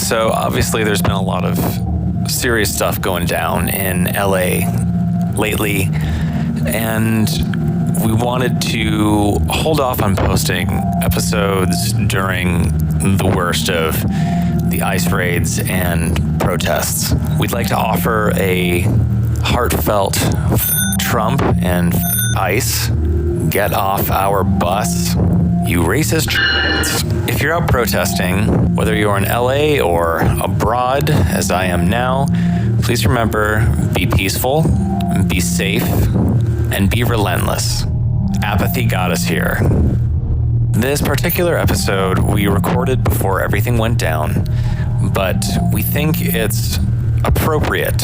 So obviously there's been a lot of serious stuff going down in LA lately, and we wanted to hold off on posting episodes during the worst of the ICE raids and protests. We'd like to offer a heartfelt Trump and ICE, get off our bus, you racist. If you're out protesting, whether you're in LA or abroad, as I am now, please remember, be peaceful, be safe, and be relentless. Apathy got us here. This particular episode we recorded before everything went down, but we think it's appropriate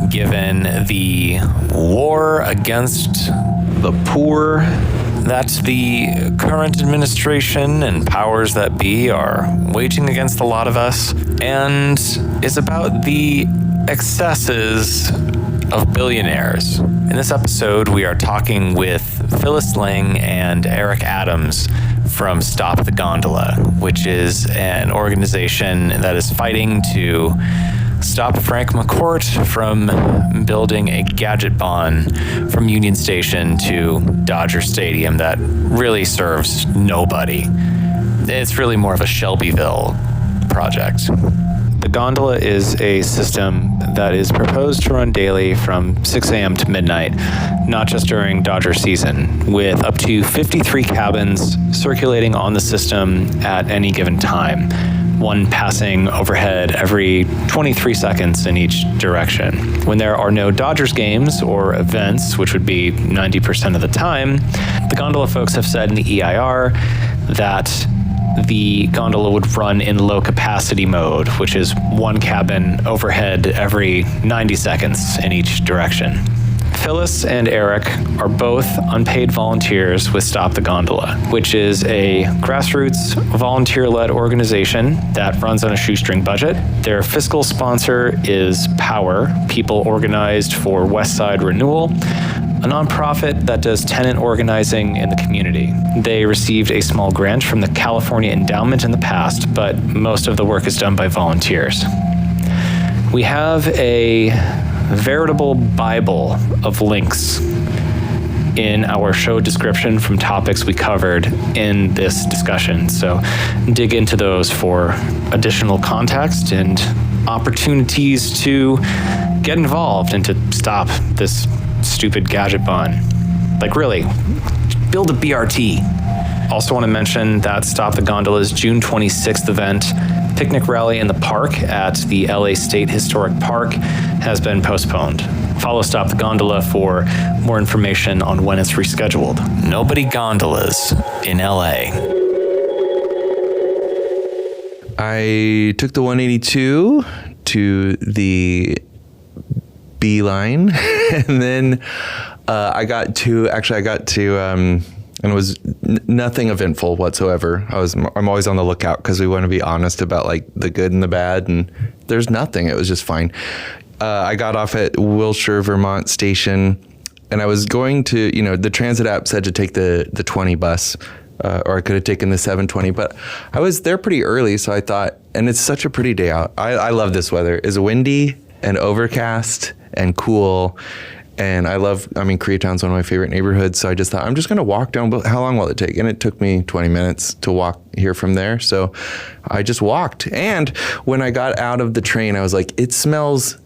given the war against the poor that the current administration and powers that be are waging against a lot of us, and is about the excesses of billionaires. In this episode, we are talking with Phyllis, Ling, and Eric Adams from Stop the Gondola, which is an organization that is fighting to stop Frank McCourt from building a gadgetbahn from Union Station to Dodger Stadium that really serves nobody. It's really more of a Shelbyville project. The gondola is a system that is proposed to run daily from 6 a.m. to midnight, not just during Dodger season, with up to 53 cabins circulating on the system at any given time, one passing overhead every 23 seconds in each direction. When there are no Dodgers games or events, which would be 90% of the time, the gondola folks have said in the EIR that the gondola would run in low capacity mode, which is one cabin overhead every 90 seconds in each direction. Phyllis and Eric are both unpaid volunteers with Stop the Gondola, which is a grassroots volunteer-led organization that runs on a shoestring budget. Their fiscal sponsor is Power, People Organized for West Side Renewal, a nonprofit that does tenant organizing in the community. They received a small grant from the California Endowment in the past, but most of the work is done by volunteers. We have a veritable Bible of links in our show description from topics we covered in this discussion. So dig into those for additional context and opportunities to get involved and to stop this stupid gadget bahn. Like, really, build a BRT. Also want to mention that Stop the Gondola's June 26th event, picnic rally in the park at the LA State Historic Park, has been postponed. Follow Stop the Gondola for more information on when it's rescheduled. Nobody gondolas in LA. I took the 182 to the B line, and then I got to, and it was nothing eventful whatsoever. I'm always on the lookout because we want to be honest about like the good and the bad, and there's nothing. It was just fine. I got off at Wilshire, Vermont station, and I was going to, the transit app said to take the 20 bus, or I could have taken the 720, but I was there pretty early, so I thought, and it's such a pretty day out. I love this weather. It's windy and overcast and cool. And Koreatown's one of my favorite neighborhoods. So I just thought, I'm just going to walk down. But how long will it take? And it took me 20 minutes to walk here from there. So I just walked. And when I got out of the train, I was like, it smells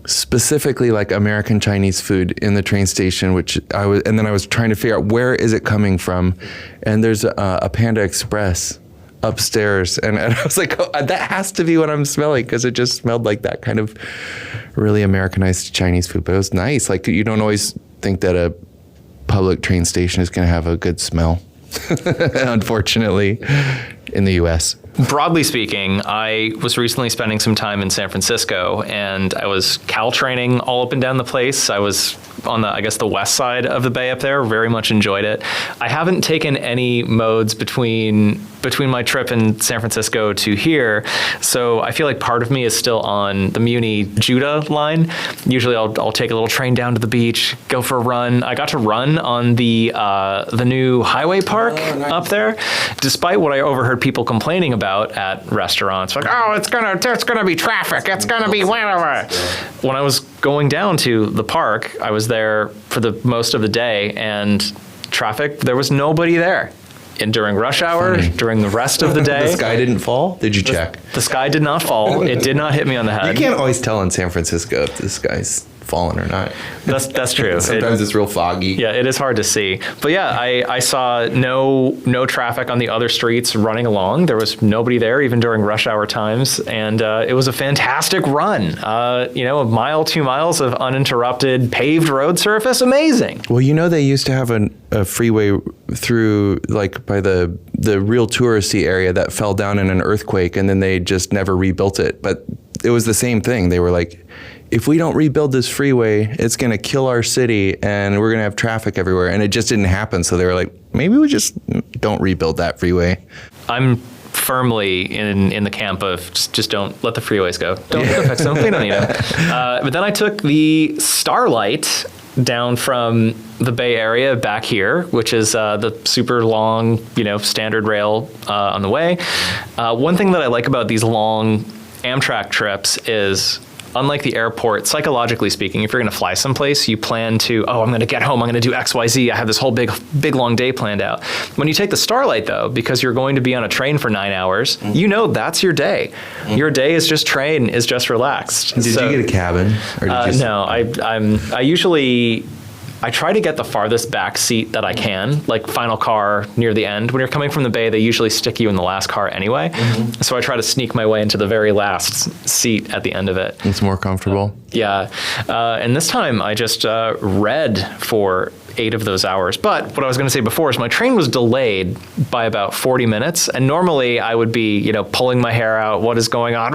specifically like American Chinese food in the train station, and then I was trying to figure out where is it coming from. And there's a Panda Express upstairs. And I was like, oh, that has to be what I'm smelling, because it just smelled like that kind of really Americanized Chinese food. But it was nice. Like, you don't always think that a public train station is going to have a good smell, unfortunately, in the U.S. Broadly speaking, I was recently spending some time in San Francisco, and I was Caltraining all up and down the place. I was on the, I guess, the west side of the bay up there. Very much enjoyed it. I haven't taken any modes between my trip in San Francisco to here, so I feel like part of me is still on the Muni-Judah line. Usually I'll take a little train down to the beach, go for a run. I got to run on the new highway park up there, despite what I overheard people complaining about at restaurants. Like, oh, it's gonna be traffic. It's gonna be whatever. When I was going down to the park, I was there for the most of the day, and traffic, there was nobody there. And during rush hour, during the rest of the day. The sky didn't fall? Did you check? The sky did not fall. It did not hit me on the head. You can't always tell in San Francisco if the sky's fallen or not. That's true. Sometimes it's real foggy. Yeah, it is hard to see. But yeah, I saw no traffic on the other streets running along. There was nobody there even during rush hour times, and it was a fantastic run. A mile, 2 miles of uninterrupted paved road surface, amazing. Well, they used to have a freeway through like by the real touristy area that fell down in an earthquake, and then they just never rebuilt it. But it was the same thing. They were like, if we don't rebuild this freeway, it's going to kill our city and we're going to have traffic everywhere. And it just didn't happen. So they were like, maybe we just don't rebuild that freeway. I'm firmly in the camp of just don't let the freeways go. Don't fix them. We don't need them. But then I took the Starlight down from the Bay Area back here, which is the super long, standard rail on the way. One thing that I like about these long Amtrak trips is, unlike the airport, psychologically speaking, if you're going to fly someplace, you plan to, I'm going to get home, I'm going to do X, Y, Z. I have this whole big long day planned out. When you take the Starlight, though, because you're going to be on a train for 9 hours, that's your day. Your day is just train, is just relaxed. Did you get a cabin? Or did you no, I try to get the farthest back seat that I can, like final car near the end. When you're coming from the Bay, they usually stick you in the last car anyway. Mm-hmm. So I try to sneak my way into the very last seat at the end of it. It's more comfortable. Yeah. And this time I just read for 8 of those hours. But what I was going to say before is my train was delayed by about 40 minutes. And normally I would be, pulling my hair out. What is going on?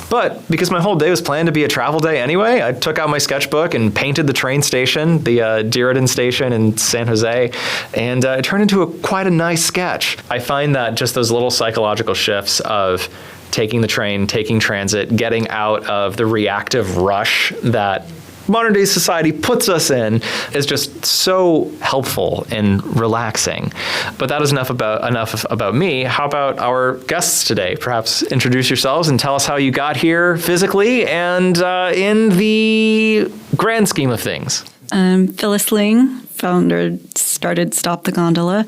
But because my whole day was planned to be a travel day anyway, I took out my sketchbook and painted the train station, the Diridon station in San Jose. And it turned into quite a nice sketch. I find that just those little psychological shifts of taking the train, taking transit, getting out of the reactive rush that modern day society puts us in is just so helpful and relaxing. But that is enough about me. How about our guests today? Perhaps introduce yourselves and tell us how you got here physically and in the grand scheme of things. Phyllis Ling, started Stop the Gondola.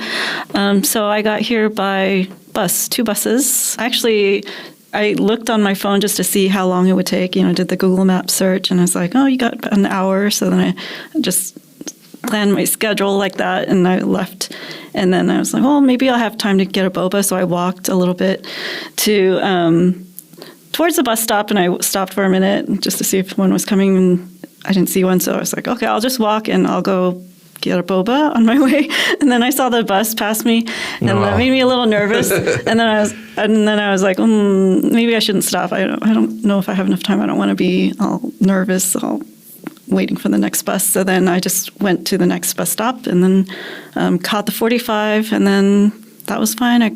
So I got here by bus, 2 buses. Actually, I looked on my phone just to see how long it would take, did the Google Maps search, and I was like, you got an hour. So then I just planned my schedule like that, and I left. And then I was like, maybe I'll have time to get a boba. So I walked a little bit towards the bus stop, and I stopped for a minute just to see if one was coming, and I didn't see one. So I was like, okay, I'll just walk and I'll go get a boba on my way. And then I saw the bus pass me, and that made me a little nervous. and then I was like, maybe I shouldn't stop. I don't know if I have enough time. I don't want to be all nervous, all waiting for the next bus. So then I just went to the next bus stop and then caught the 45, and then that was fine. I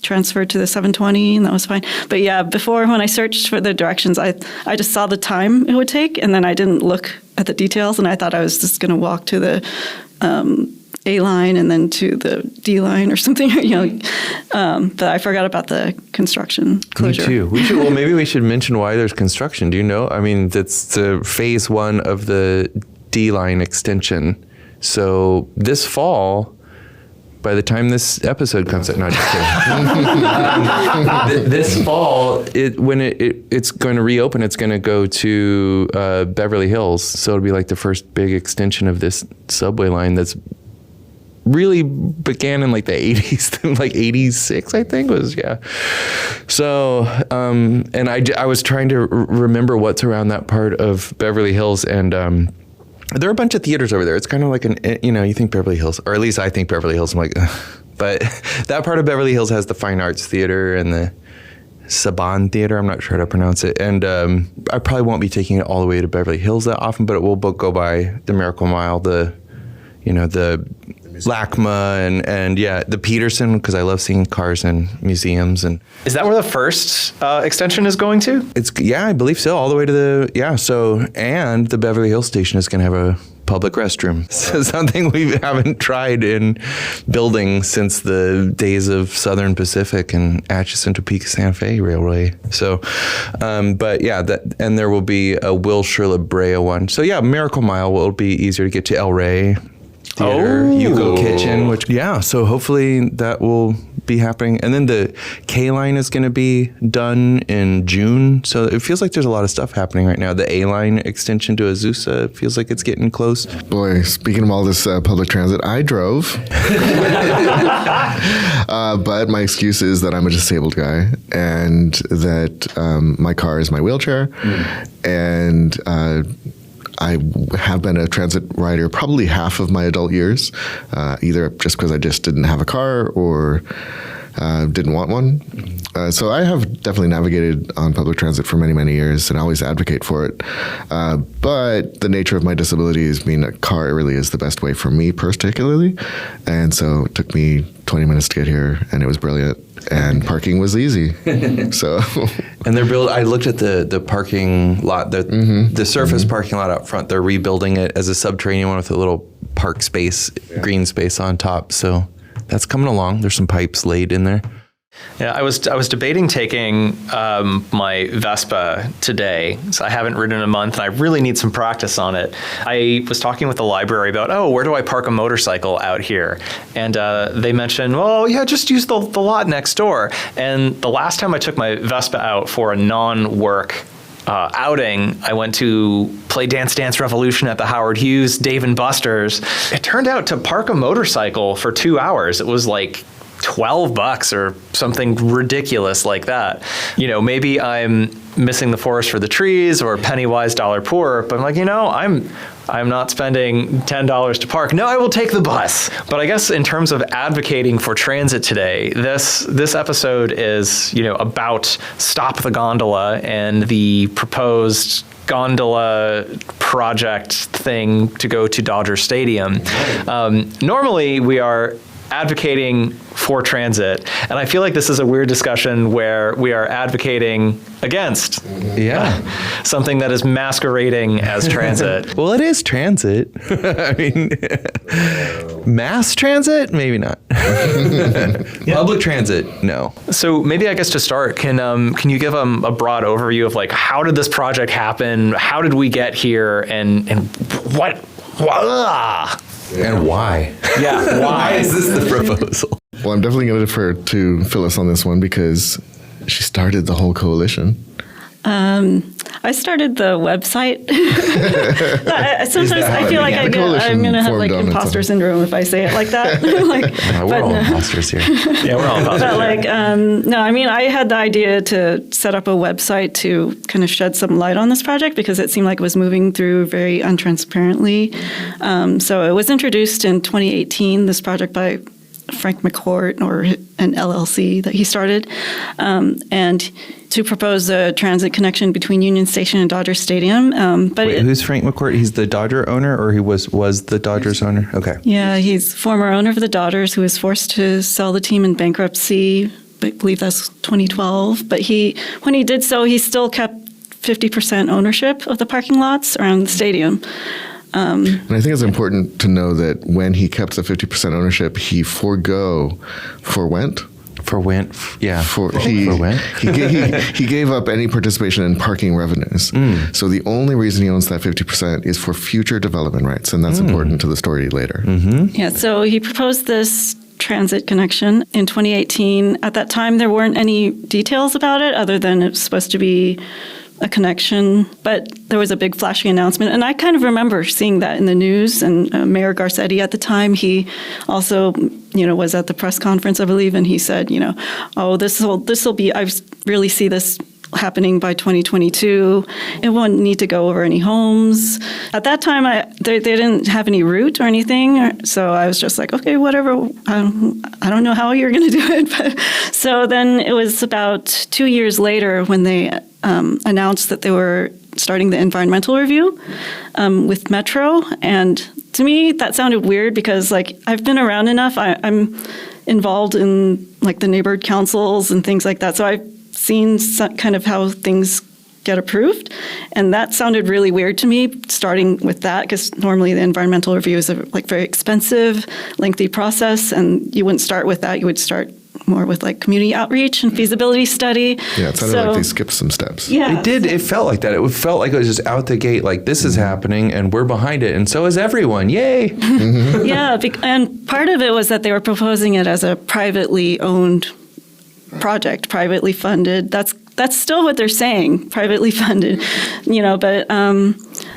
transferred to the 720, and that was fine. But yeah, before, when I searched for the directions, I just saw the time it would take, and then I didn't look at the details, and I thought I was just going to walk to the A line and then to the D line or something, but I forgot about the construction closure. Me too. Maybe we should mention why there's construction. Do you know? I mean, that's the phase 1 of the D line extension. So this fall, by the time this episode comes out, no, just kidding. This fall, when it's going to reopen, it's going to go to Beverly Hills. So it'll be like the first big extension of this subway line that's really began in like the 80s, like 86, I think was, yeah. So, and I was trying to remember what's around that part of Beverly Hills, and there are a bunch of theaters over there. It's kind of like you think Beverly Hills, or at least I think Beverly Hills. I'm like, ugh. But that part of Beverly Hills has the Fine Arts Theater and Saban Theater. I'm not sure how to pronounce it. And I probably won't be taking it all the way to Beverly Hills that often, but it will go by the Miracle Mile, the LACMA and the Peterson, because I love seeing cars in museums. And Is that where the first extension is going to? I believe so, all the way to and the Beverly Hills station is going to have a public restroom. So something we haven't tried in building since the days of Southern Pacific and Atchison, Topeka, Santa Fe Railway. So, and there will be a Wilshire La Brea one. So Miracle Mile will be easier to get to El Rey Theater, Yugo Kitchen, so hopefully that will be happening. And then the K line is going to be done in June. So it feels like there's a lot of stuff happening right now. The A line extension to Azusa feels like it's getting close. Boy, speaking of all this public transit, I drove. But my excuse is that I'm a disabled guy and that my car is my wheelchair. And I have been a transit rider probably half of my adult years, either just because I just didn't have a car or didn't want one. So I have definitely navigated on public transit for many, many years and I always advocate for it. But the nature of my disability is a car really is the best way for me particularly. And so it took me 20 minutes to get here and it was brilliant. And parking was easy. So, and I looked at the parking lot, the surface parking lot out front. They're rebuilding it as a subterranean one with a little park space, green space on top. So that's coming along. There's some pipes laid in there. Yeah, I was debating taking my Vespa today. So I haven't ridden in a month, and I really need some practice on it. I was talking with the library about, where do I park a motorcycle out here? And they mentioned, just use the lot next door. And the last time I took my Vespa out for a non-work outing, I went to play Dance Dance Revolution at the Howard Hughes Dave & Buster's. It turned out to park a motorcycle for 2 hours, it was like $12 or something ridiculous like that. Maybe I'm missing the forest for the trees or penny wise, dollar poor, but I'm like, I'm not spending $10 to park. No, I will take the bus. But I guess in terms of advocating for transit today, this episode is, about Stop the Gondola and the proposed gondola project thing to go to Dodger Stadium. Normally we are advocating for transit, and I feel like this is a weird discussion where we are advocating against something that is masquerading as transit. Well, it is transit. I mean, mass transit? Maybe not. Public transit? No. So maybe I guess to start, can you give a broad overview of how did this project happen? How did we get here? And what? And why? Yeah, why is this the proposal? Well, I'm definitely going to defer to Phyllis on this one because she started the whole coalition. I started the website. Sometimes I feel like I'm going to have imposter syndrome if I say it like that. We're all imposters here. Yeah, we're all imposters. But I had the idea to set up a website to kind of shed some light on this project because it seemed like it was moving through very untransparently. So it was introduced in 2018, this project by Frank McCourt, or an LLC that he started, and to propose a transit connection between Union Station and Dodger Stadium. Wait, who's Frank McCourt? He's the Dodger owner, or he was the Dodgers owner? Okay. Yeah, he's former owner of the Dodgers who was forced to sell the team in bankruptcy. I believe that's 2012. But when he did so, he still kept 50% ownership of the parking lots around the stadium. And I think it's important to know that when he kept the 50% ownership, he he gave up any participation in parking revenues. So the only reason he owns that 50% is for future development rights, and that's important to the story later. Yeah, so he proposed this transit connection in 2018. At that time, there weren't any details about it other than it was supposed to be a connection, but there was a big flashing announcement. And I kind of remember seeing that in the news, and Mayor Garcetti at the time, he also, was at the press conference, I believe, and he said, this will be, I really see this happening by 2022. It won't need to go over any homes. At that time, they didn't have any route or anything. So I was just like, okay, whatever. I don't know how you're going to do it. But, so then it was about 2 years later when they announced that they were starting the environmental review with Metro. And to me, that sounded weird because like I've been around enough. I'm involved in like the neighborhood councils and things like that. So I've seen kind of how things get approved. And that sounded really weird to me, starting with that, because normally the environmental review is a like very expensive, lengthy process. And you wouldn't start with that. You would start more with like community outreach and feasibility study. Yeah, it sounded like they skipped some steps. Yeah. It did. It felt like that. It felt like it was just out the gate, like this is happening and we're behind it. And so is everyone. Yay. Yeah. And part of it was that they were proposing it as a privately owned project, privately funded. That's still what they're saying, privately funded, but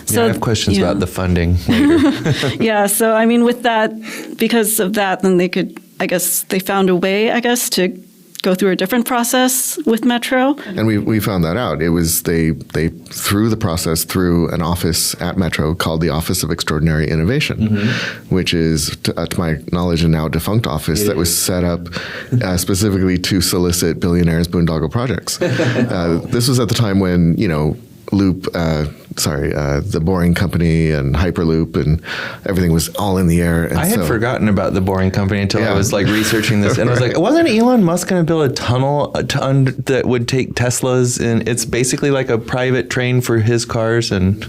so I have questions about the funding later. yeah, so I mean with that, because of that, then they found a way, to go through a different process with Metro. And we found that out. It was they threw the process through an office at Metro called the Office of Extraordinary Innovation, which is, to my knowledge, a now defunct office that was set up specifically to solicit billionaires' boondoggle projects. This was at the time when, Loop, the Boring Company and Hyperloop and everything was all in the air. And I had forgotten about the Boring Company until I was like researching this, and I was like, wasn't Elon Musk going to build a tunnel that would take Teslas, and it's basically like a private train for his cars? And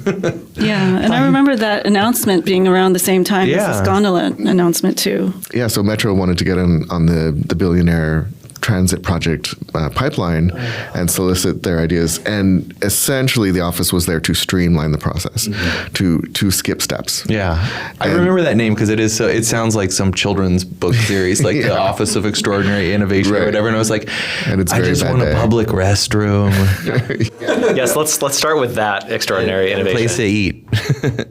yeah, and I remember that announcement being around the same time as this gondola announcement too. Yeah, so Metro wanted to get on the billionaire transit project pipeline and solicit their ideas, and essentially the office was there to streamline the process, to skip steps. Yeah, I remember that name because it sounds like some children's book series, like the Office of Extraordinary Innovation or whatever. And I was like, and it's I just want a public restroom. Yes, let's start with that extraordinary innovation. Place to eat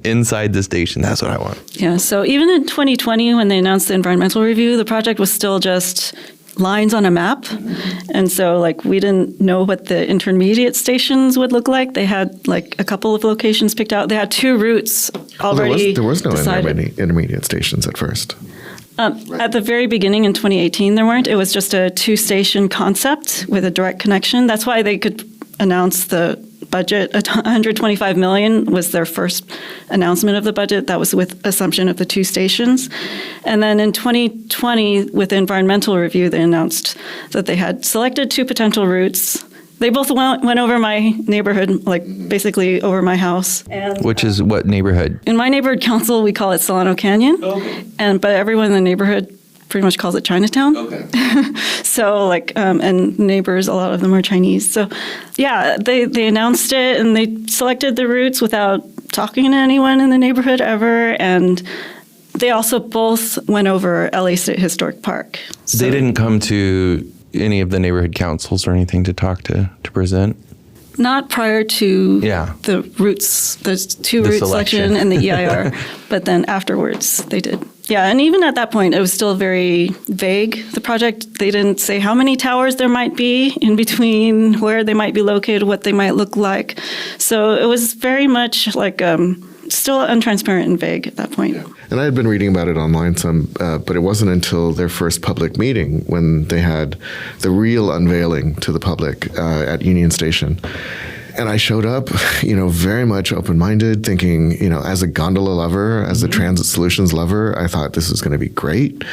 inside the station. That's what I want. Yeah. So even in 2020, when they announced the environmental review, the project was still just lines on a map. And so we didn't know what the intermediate stations would look like. They had a couple of locations picked out. They had 2 routes already there was no decided. intermediate stations at first. At the very beginning in 2018, there weren't. It was just a 2-station concept with a direct connection. That's why they could announce the budget. $125 million was their first announcement of the budget. That was with assumption of the 2 stations. And then in 2020, with the environmental review, they announced that they had selected 2 potential routes. They both went over my neighborhood, basically over my house. And, which is what neighborhood? In my neighborhood council, we call it Solano Canyon. Okay. But everyone in the neighborhood pretty much calls it Chinatown. Okay. So and neighbors, a lot of them are Chinese. So yeah, they announced it and they selected the routes without talking to anyone in the neighborhood ever. And they also both went over LA State Historic Park. So they didn't come to any of the neighborhood councils or anything to talk to present? Not prior to the routes, the 2 route selection and the EIR, but then afterwards they did. Yeah, and even at that point, it was still very vague, the project. They didn't say how many towers there might be in between, where they might be located, what they might look like. So it was very much still untransparent and vague at that point. Yeah. And I had been reading about it online some, but it wasn't until their first public meeting when they had the real unveiling to the public at Union Station. And I showed up, very much open-minded, thinking, as a gondola lover, as a transit solutions lover, I thought this was going to be great.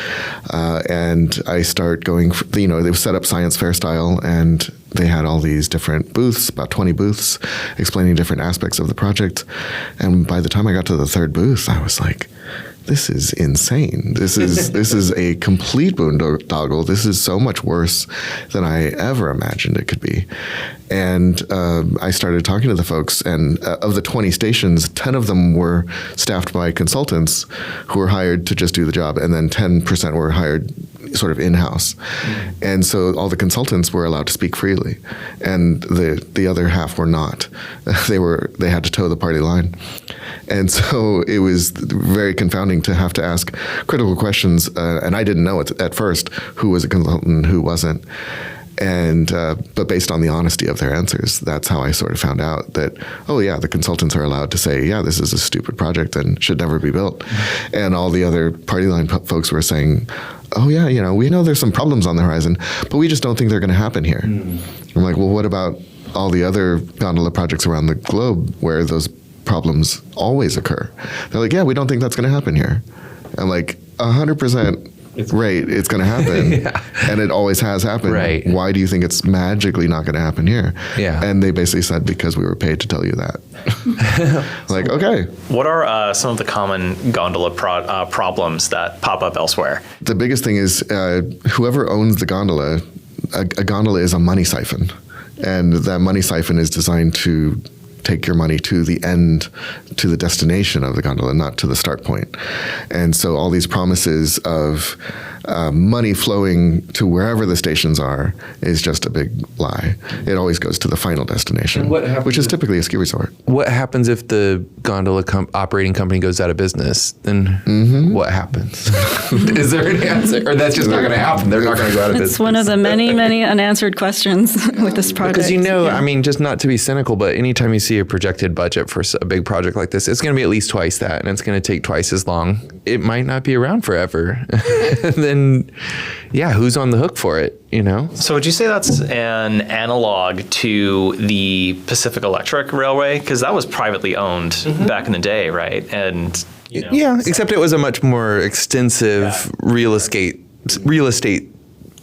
And I start going, they set up science fair style, and they had all these different booths, about 20 booths, explaining different aspects of the project. And by the time I got to the 3rd booth, I was like, this is insane. This is a complete boondoggle. This is so much worse than I ever imagined it could be. And I started talking to the folks, and of the 20 stations, 10 of them were staffed by consultants who were hired to just do the job, and then 10% were hired sort of in-house. Mm-hmm. And so all the consultants were allowed to speak freely, and the other half were not. They had to toe the party line. And so it was very confounding to have to ask critical questions, and I didn't know at first who was a consultant and who wasn't. And but based on the honesty of their answers, that's how I sort of found out that, oh yeah, the consultants are allowed to say, yeah, this is a stupid project and should never be built. And all the other party line folks were saying, oh yeah, we know there's some problems on the horizon, but we just don't think they're going to happen here. I'm like, well, what about all the other gondola projects around the globe where those problems always occur? They're like, yeah, we don't think that's going to happen here. I'm like, 100%. Right, it's going to happen, yeah. And it always has happened. Right. Why do you think it's magically not going to happen here? Yeah. And they basically said, because we were paid to tell you that. Like, okay. What are some of the common gondola problems that pop up elsewhere? The biggest thing is whoever owns the gondola, a gondola is a money siphon. And that money siphon is designed to take your money to the end, to the destination of the gondola, not to the start point. And so all these promises of money flowing to wherever the stations are is just a big lie. It always goes to the final destination, which is typically a ski resort. What happens if the gondola operating company goes out of business? Then what happens? Is there an answer? Or that's just not going to happen? They're not going to go out of business? It's one of the many, many unanswered questions with this project. Because I mean, just not to be cynical, but anytime you see a projected budget for a big project like this, it's going to be at least twice that, and it's going to take twice as long. It might not be around forever. Then, yeah, who's on the hook for it, So would you say that's an analog to the Pacific Electric Railway? Because that was privately owned back in the day, right? And yeah, except it was a much more extensive real estate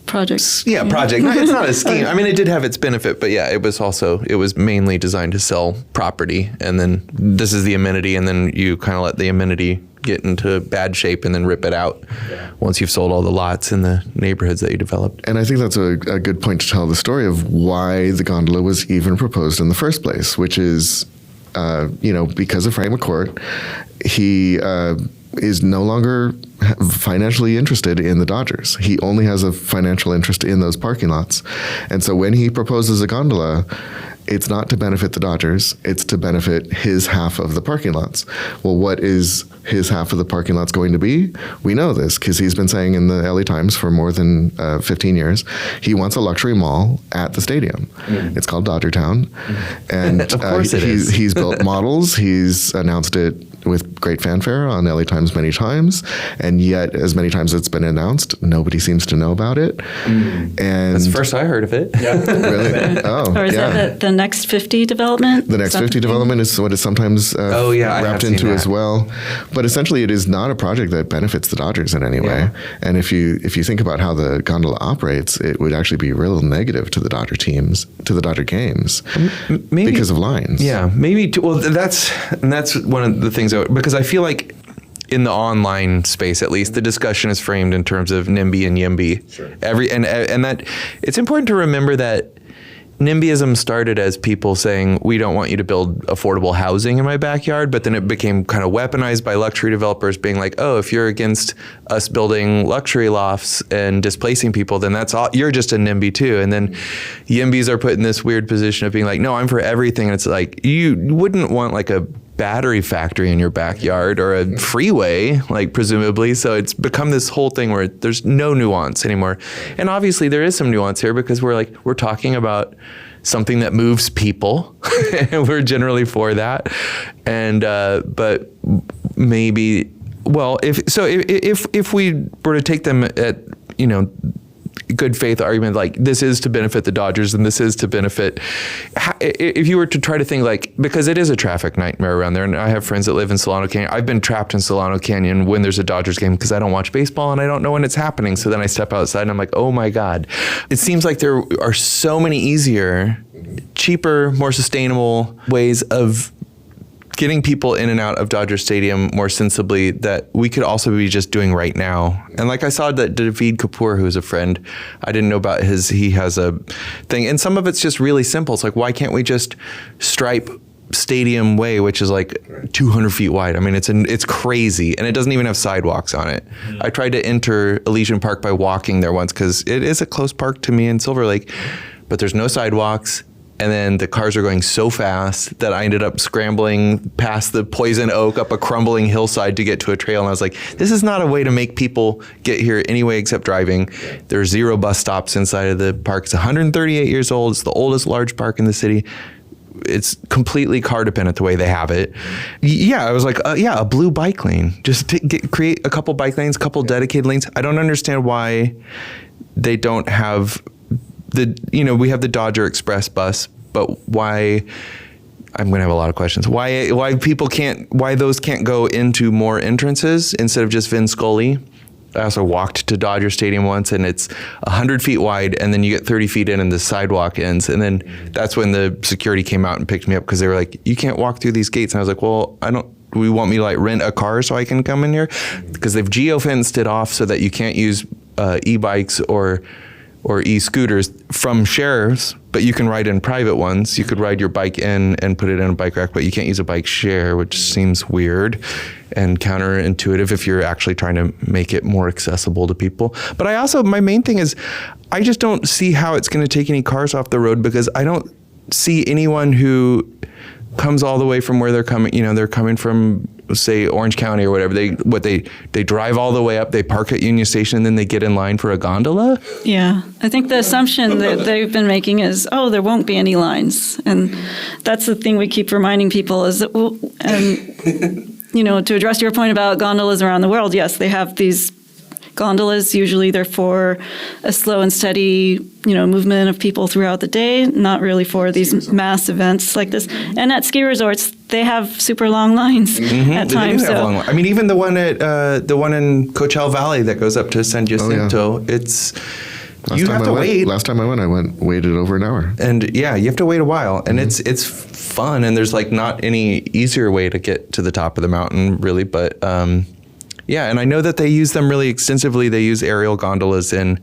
project. Yeah, project. It's not a scheme. I mean, it did have its benefit, but yeah, it was mainly designed to sell property, and then this is the amenity, and then you kind of let the amenity get into bad shape and then rip it out once you've sold all the lots in the neighborhoods that you developed. And I think that's a good point to tell the story of why the gondola was even proposed in the first place, which is, because of Frank McCourt, he is no longer financially interested in the Dodgers. He only has a financial interest in those parking lots. And so when he proposes a gondola, it's not to benefit the Dodgers, it's to benefit his half of the parking lots. Well, what is his half of the parking lots going to be? We know this because he's been saying in the LA Times for more than 15 years, he wants a luxury mall at the stadium. It's called Dodgertown. And of course he's built models, he's announced it with great fanfare on LA Times many times, and yet as many times it's been announced, nobody seems to know about it. And that's the first I heard of it. Yeah. Really? Oh, or is that the Next 50 development? The Next 50 development is what is sometimes wrapped into as well. But essentially, it is not a project that benefits the Dodgers in any way. And if you think about how the gondola operates, it would actually be real negative to the Dodger teams, to the Dodger games, maybe, because of lines. Yeah, maybe. Well, that's one of the things because I feel like in the online space, at least, the discussion is framed in terms of NIMBY and YIMBY. Sure. And that it's important to remember that NIMBYism started as people saying, we don't want you to build affordable housing in my backyard, but then it became kind of weaponized by luxury developers being like, oh, if you're against us building luxury lofts and displacing people, then that's all, you're just a NIMBY too. And then YIMBYs are put in this weird position of being like, no, I'm for everything. And it's like, you wouldn't want like a battery factory in your backyard or a freeway, like presumably. So it's become this whole thing where there's no nuance anymore. And obviously there is some nuance here because we're talking about something that moves people and we're generally for that. And, but maybe, well, if we were to take them at, good faith argument, like this is to benefit the Dodgers and this is to benefit, if you were to try to think like, because it is a traffic nightmare around there, and I have friends that live in Solano Canyon. I've been trapped in Solano Canyon when there's a Dodgers game because I don't watch baseball and I don't know when it's happening. So then I step outside and I'm like, oh my God. It seems like there are so many easier, cheaper, more sustainable ways of getting people in and out of Dodger Stadium more sensibly that we could also be just doing right now. And like I saw that David Kapoor, who's a friend, I didn't know about he has a thing. And some of it's just really simple. It's like, why can't we just stripe Stadium Way, which is like 200 feet wide? I mean, it's crazy. And it doesn't even have sidewalks on it. I tried to enter Elysian Park by walking there once because it is a close park to me in Silver Lake, but there's no sidewalks. And then the cars were going so fast that I ended up scrambling past the poison oak up a crumbling hillside to get to a trail. And I was like, this is not a way to make people get here anyway except driving. There's 0 bus stops inside of the park. It's 138 years old. It's the oldest large park in the city. It's completely car dependent the way they have it. Yeah, I was like, a blue bike lane. Just create a couple bike lanes, a couple dedicated lanes. I don't understand why they don't have we have the Dodger Express bus, but why? I'm going to have a lot of questions. Why those can't go into more entrances instead of just Vin Scully? I also walked to Dodger Stadium once, and it's 100 feet wide, and then you get 30 feet in and the sidewalk ends. And then that's when the security came out and picked me up because they were like, you can't walk through these gates. And I was like, well, we want me to like rent a car so I can come in here? Because they've geo-fenced it off so that you can't use e-bikes or e-scooters from shares, but you can ride in private ones. You could ride your bike in and put it in a bike rack, but you can't use a bike share, which seems weird and counterintuitive if you're actually trying to make it more accessible to people. But my main thing is, I just don't see how it's going to take any cars off the road because I don't see anyone who comes all the way from where they're coming. They're coming from, say, Orange County or whatever. They drive all the way up, they park at Union Station, and then they get in line for a gondola. Yeah, I think the assumption that they've been making is, there won't be any lines, and that's the thing we keep reminding people is that, to address your point about gondolas around the world, yes, they have these gondolas. Usually they're for a slow and steady, movement of people throughout the day, not really for these mass events like this. And at ski resorts, they have super long lines at times. I mean, even the one in Coachella Valley that goes up to San Jacinto, you have to wait. Last time I waited over an hour. And you have to wait a while. And it's fun. And there's like not any easier way to get to the top of the mountain, really. But and I know that they use them really extensively. They use aerial gondolas in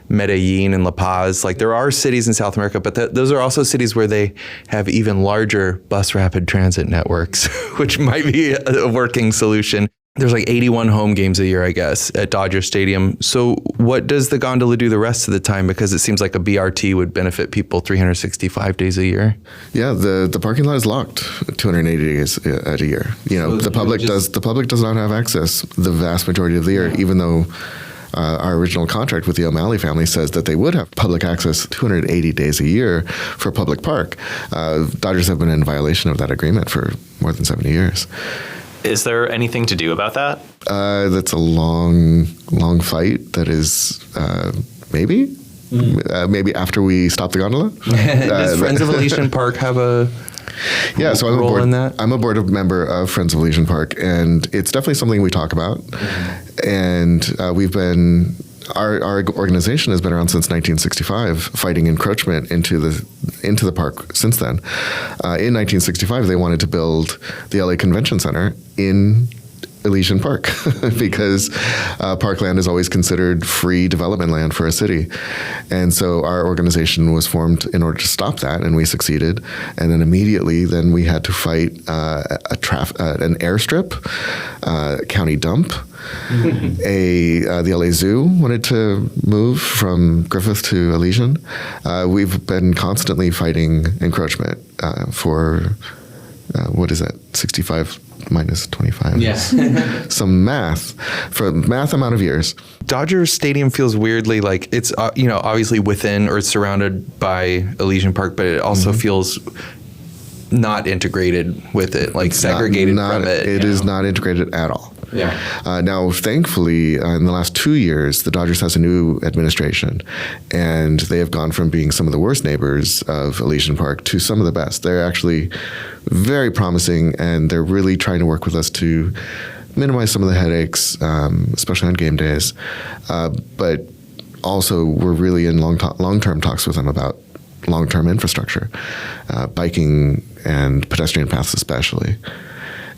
Medellin and La Paz. Like there are cities in South America, but those are also cities where they have even larger bus rapid transit networks, which might be a working solution. There's like 81 home games a year, I guess, at Dodger Stadium. So what does the gondola do the rest of the time? Because it seems like a BRT would benefit people 365 days a year. Yeah, the parking lot is locked 280 days at a year. The public does not have access the vast majority of the year, even though our original contract with the O'Malley family says that they would have public access 280 days a year for a public park. Dodgers have been in violation of that agreement for more than 70 years. Is there anything to do about that? That's a long fight. That is maybe after we stop the gondola. Does Friends of Elysian Park have a so I'm a board member of Friends of Elysian Park, and it's definitely something we talk about. And our organization has been around since 1965, fighting encroachment into the park since then. In 1965, they wanted to build the LA Convention Center in Elysian Park because parkland is always considered free development land for a city. And so our organization was formed in order to stop that, and we succeeded. And then immediately we had to fight an airstrip, county dump. The LA Zoo wanted to move from Griffith to Elysian. We've been constantly fighting encroachment for, 65 minus 25. Yes. Some math amount of years. Dodger Stadium feels weirdly like it's, obviously within or it's surrounded by Elysian Park, but it also feels not integrated with it, like segregated from it. It is not integrated at all. Yeah. Now, thankfully, in the last 2 years, the Dodgers has a new administration, and they have gone from being some of the worst neighbors of Elysian Park to some of the best. They're actually very promising, and they're really trying to work with us to minimize some of the headaches, especially on game days. But also, we're really in long-term talks with them about long-term infrastructure, biking and pedestrian paths especially.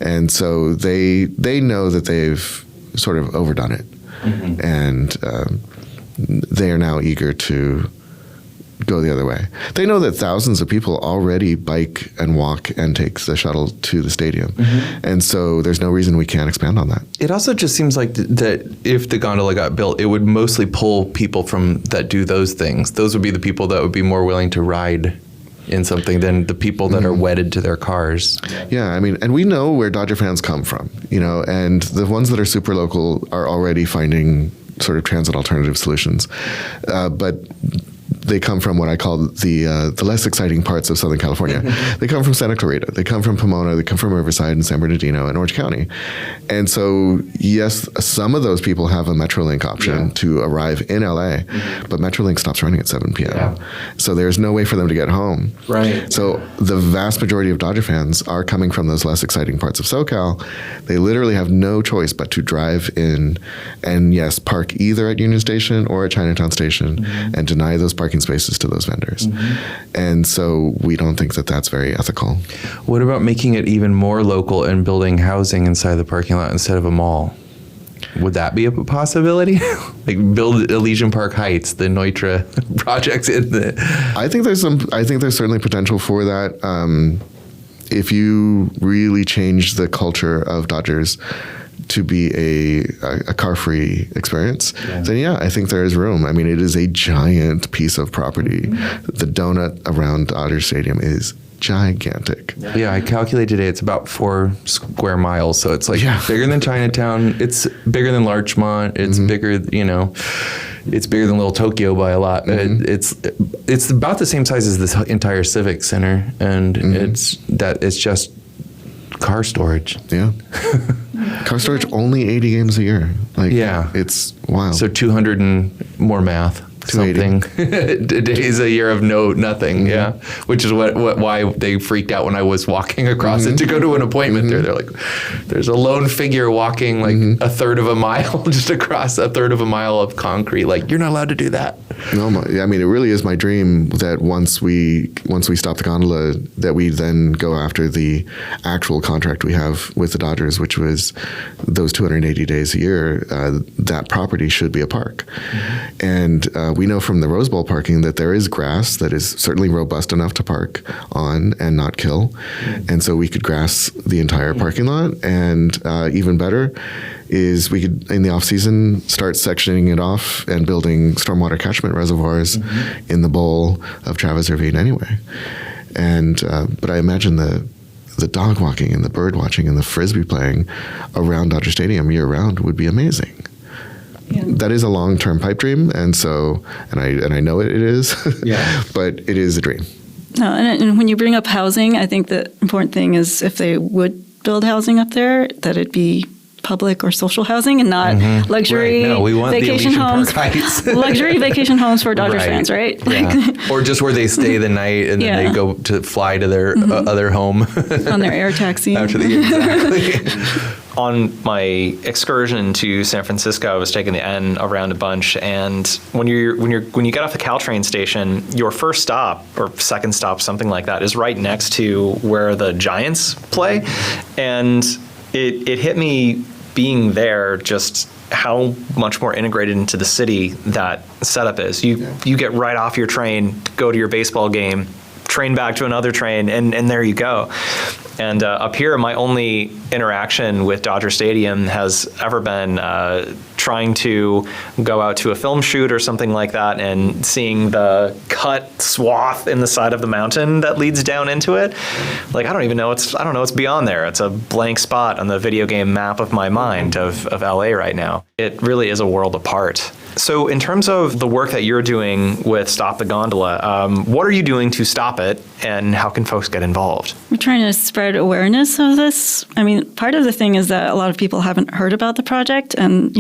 And so they know that they've sort of overdone it, and they are now eager to go the other way. They know that thousands of people already bike and walk and take the shuttle to the stadium, and so there's no reason we can't expand on that. It also just seems like that if the gondola got built, it would mostly pull people that do those things. Those would be the people that would be more willing to ride in something than the people that are wedded to their cars. Yeah, I mean, and we know where Dodger fans come from, and the ones that are super local are already finding sort of transit alternative solutions. But they come from what I call the less exciting parts of Southern California. They come from Santa Clarita, they come from Pomona, they come from Riverside and San Bernardino and Orange County. And so, yes, some of those people have a Metrolink option to arrive in LA, but Metrolink stops running at 7 p.m. Yeah. So there's no way for them to get home. Right. So the vast majority of Dodger fans are coming from those less exciting parts of SoCal. They literally have no choice but to drive in and, yes, park either at Union Station or at Chinatown Station and deny those parking spaces to those vendors. And so we don't think that that's very ethical. What about making it even more local and building housing inside the parking lot instead of a mall? Would that be a possibility? Like build Elysian Park Heights, the Neutra projects in the... I think there's certainly potential for that. If you really change the culture of Dodgers to be a car-free experience, then I think there is room. I mean, it is a giant piece of property. The donut around Dodger Stadium is gigantic. Yeah, I calculated it's about 4 square miles, so it's like bigger than Chinatown. It's bigger than Larchmont. It's bigger, it's bigger than Little Tokyo by a lot. It's about the same size as this entire Civic Center, and it's just car storage. Yeah. Car storage, only 80 games a year. It's wild. So 200 and more math. Something days a year of nothing, which is why they freaked out when I was walking across it to go to an appointment there. They're like, there's a lone figure walking like a third of a mile just across a third of a mile of concrete. Like, you're not allowed to do that. No, I mean, it really is my dream that once we stop the gondola, that we then go after the actual contract we have with the Dodgers, which was those 280 days a year. That property should be a park, and we know from the Rose Bowl parking that there is grass that is certainly robust enough to park on and not kill. And so we could grass the entire parking lot. And even better is we could, in the off season, start sectioning it off and building stormwater catchment reservoirs in the bowl of Travis Ravine anyway. And but I imagine the dog walking and the bird watching and the frisbee playing around Dodger Stadium year round would be amazing. Yeah. That is a long-term pipe dream, and I know it is, but it is a dream. No, and when you bring up housing, I think the important thing is if they would build housing up there, that it be public or social housing and not luxury vacation homes. Luxury vacation homes for Dodger fans, right? Yeah. Or just where they stay the night and then they go to fly to their other home on their air taxi. On my excursion to San Francisco, I was taking the N around a bunch, and when you get off the Caltrain station, your first stop or second stop, something like that, is right next to where the Giants play, and it hit me being there just how much more integrated into the city that setup is. You get right off your train, go to your baseball game, train back to another train, and there you go. And up here, my only interaction with Dodger Stadium has ever been trying to go out to a film shoot or something like that and seeing the cut swath in the side of the mountain that leads down into it. Like, I don't know what's beyond there. It's a blank spot on the video game map of my mind of LA right now. It really is a world apart. So in terms of the work that you're doing with Stop the Gondola, what are you doing to stop it, and how can folks get involved? We're trying to spread awareness of this. I mean, part of the thing is that a lot of people haven't heard about the project, and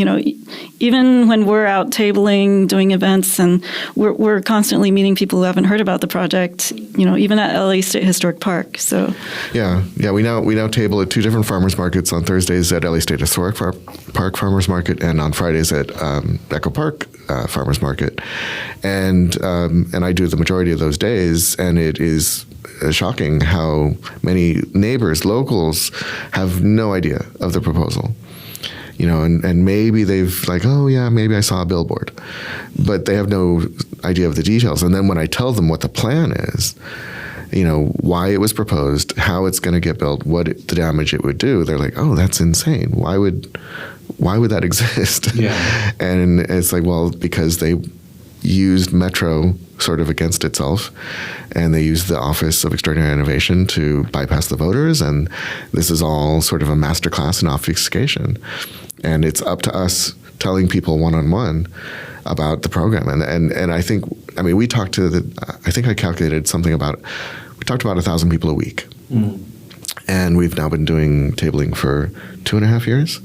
even when we're out tabling, doing events, and we're constantly meeting people who haven't heard about the project, even at LA State Historic Park. So yeah, we now table at 2 different farmers markets, on Thursdays at LA State Historic Park Farmers Market, and on Fridays at Echo Park Farmers Market, and I do the majority of those days, and it is shocking how many neighbors, locals, have no idea of the proposal. And maybe they've maybe I saw a billboard, but they have no idea of the details. And then when I tell them what the plan is, why it was proposed, how it's going to get built, the damage it would do, they're like, oh, that's insane. Why would that exist? Yeah. And it's like, well, because they used Metro sort of against itself, and they use the Office of Extraordinary Innovation to bypass the voters, and this is all sort of a masterclass in obfuscation. And it's up to us telling people one-on-one about the program. And I think, I mean, we talked to I think I calculated something about, we talked about 1,000 people a week. And we've now been doing tabling for 2.5 years,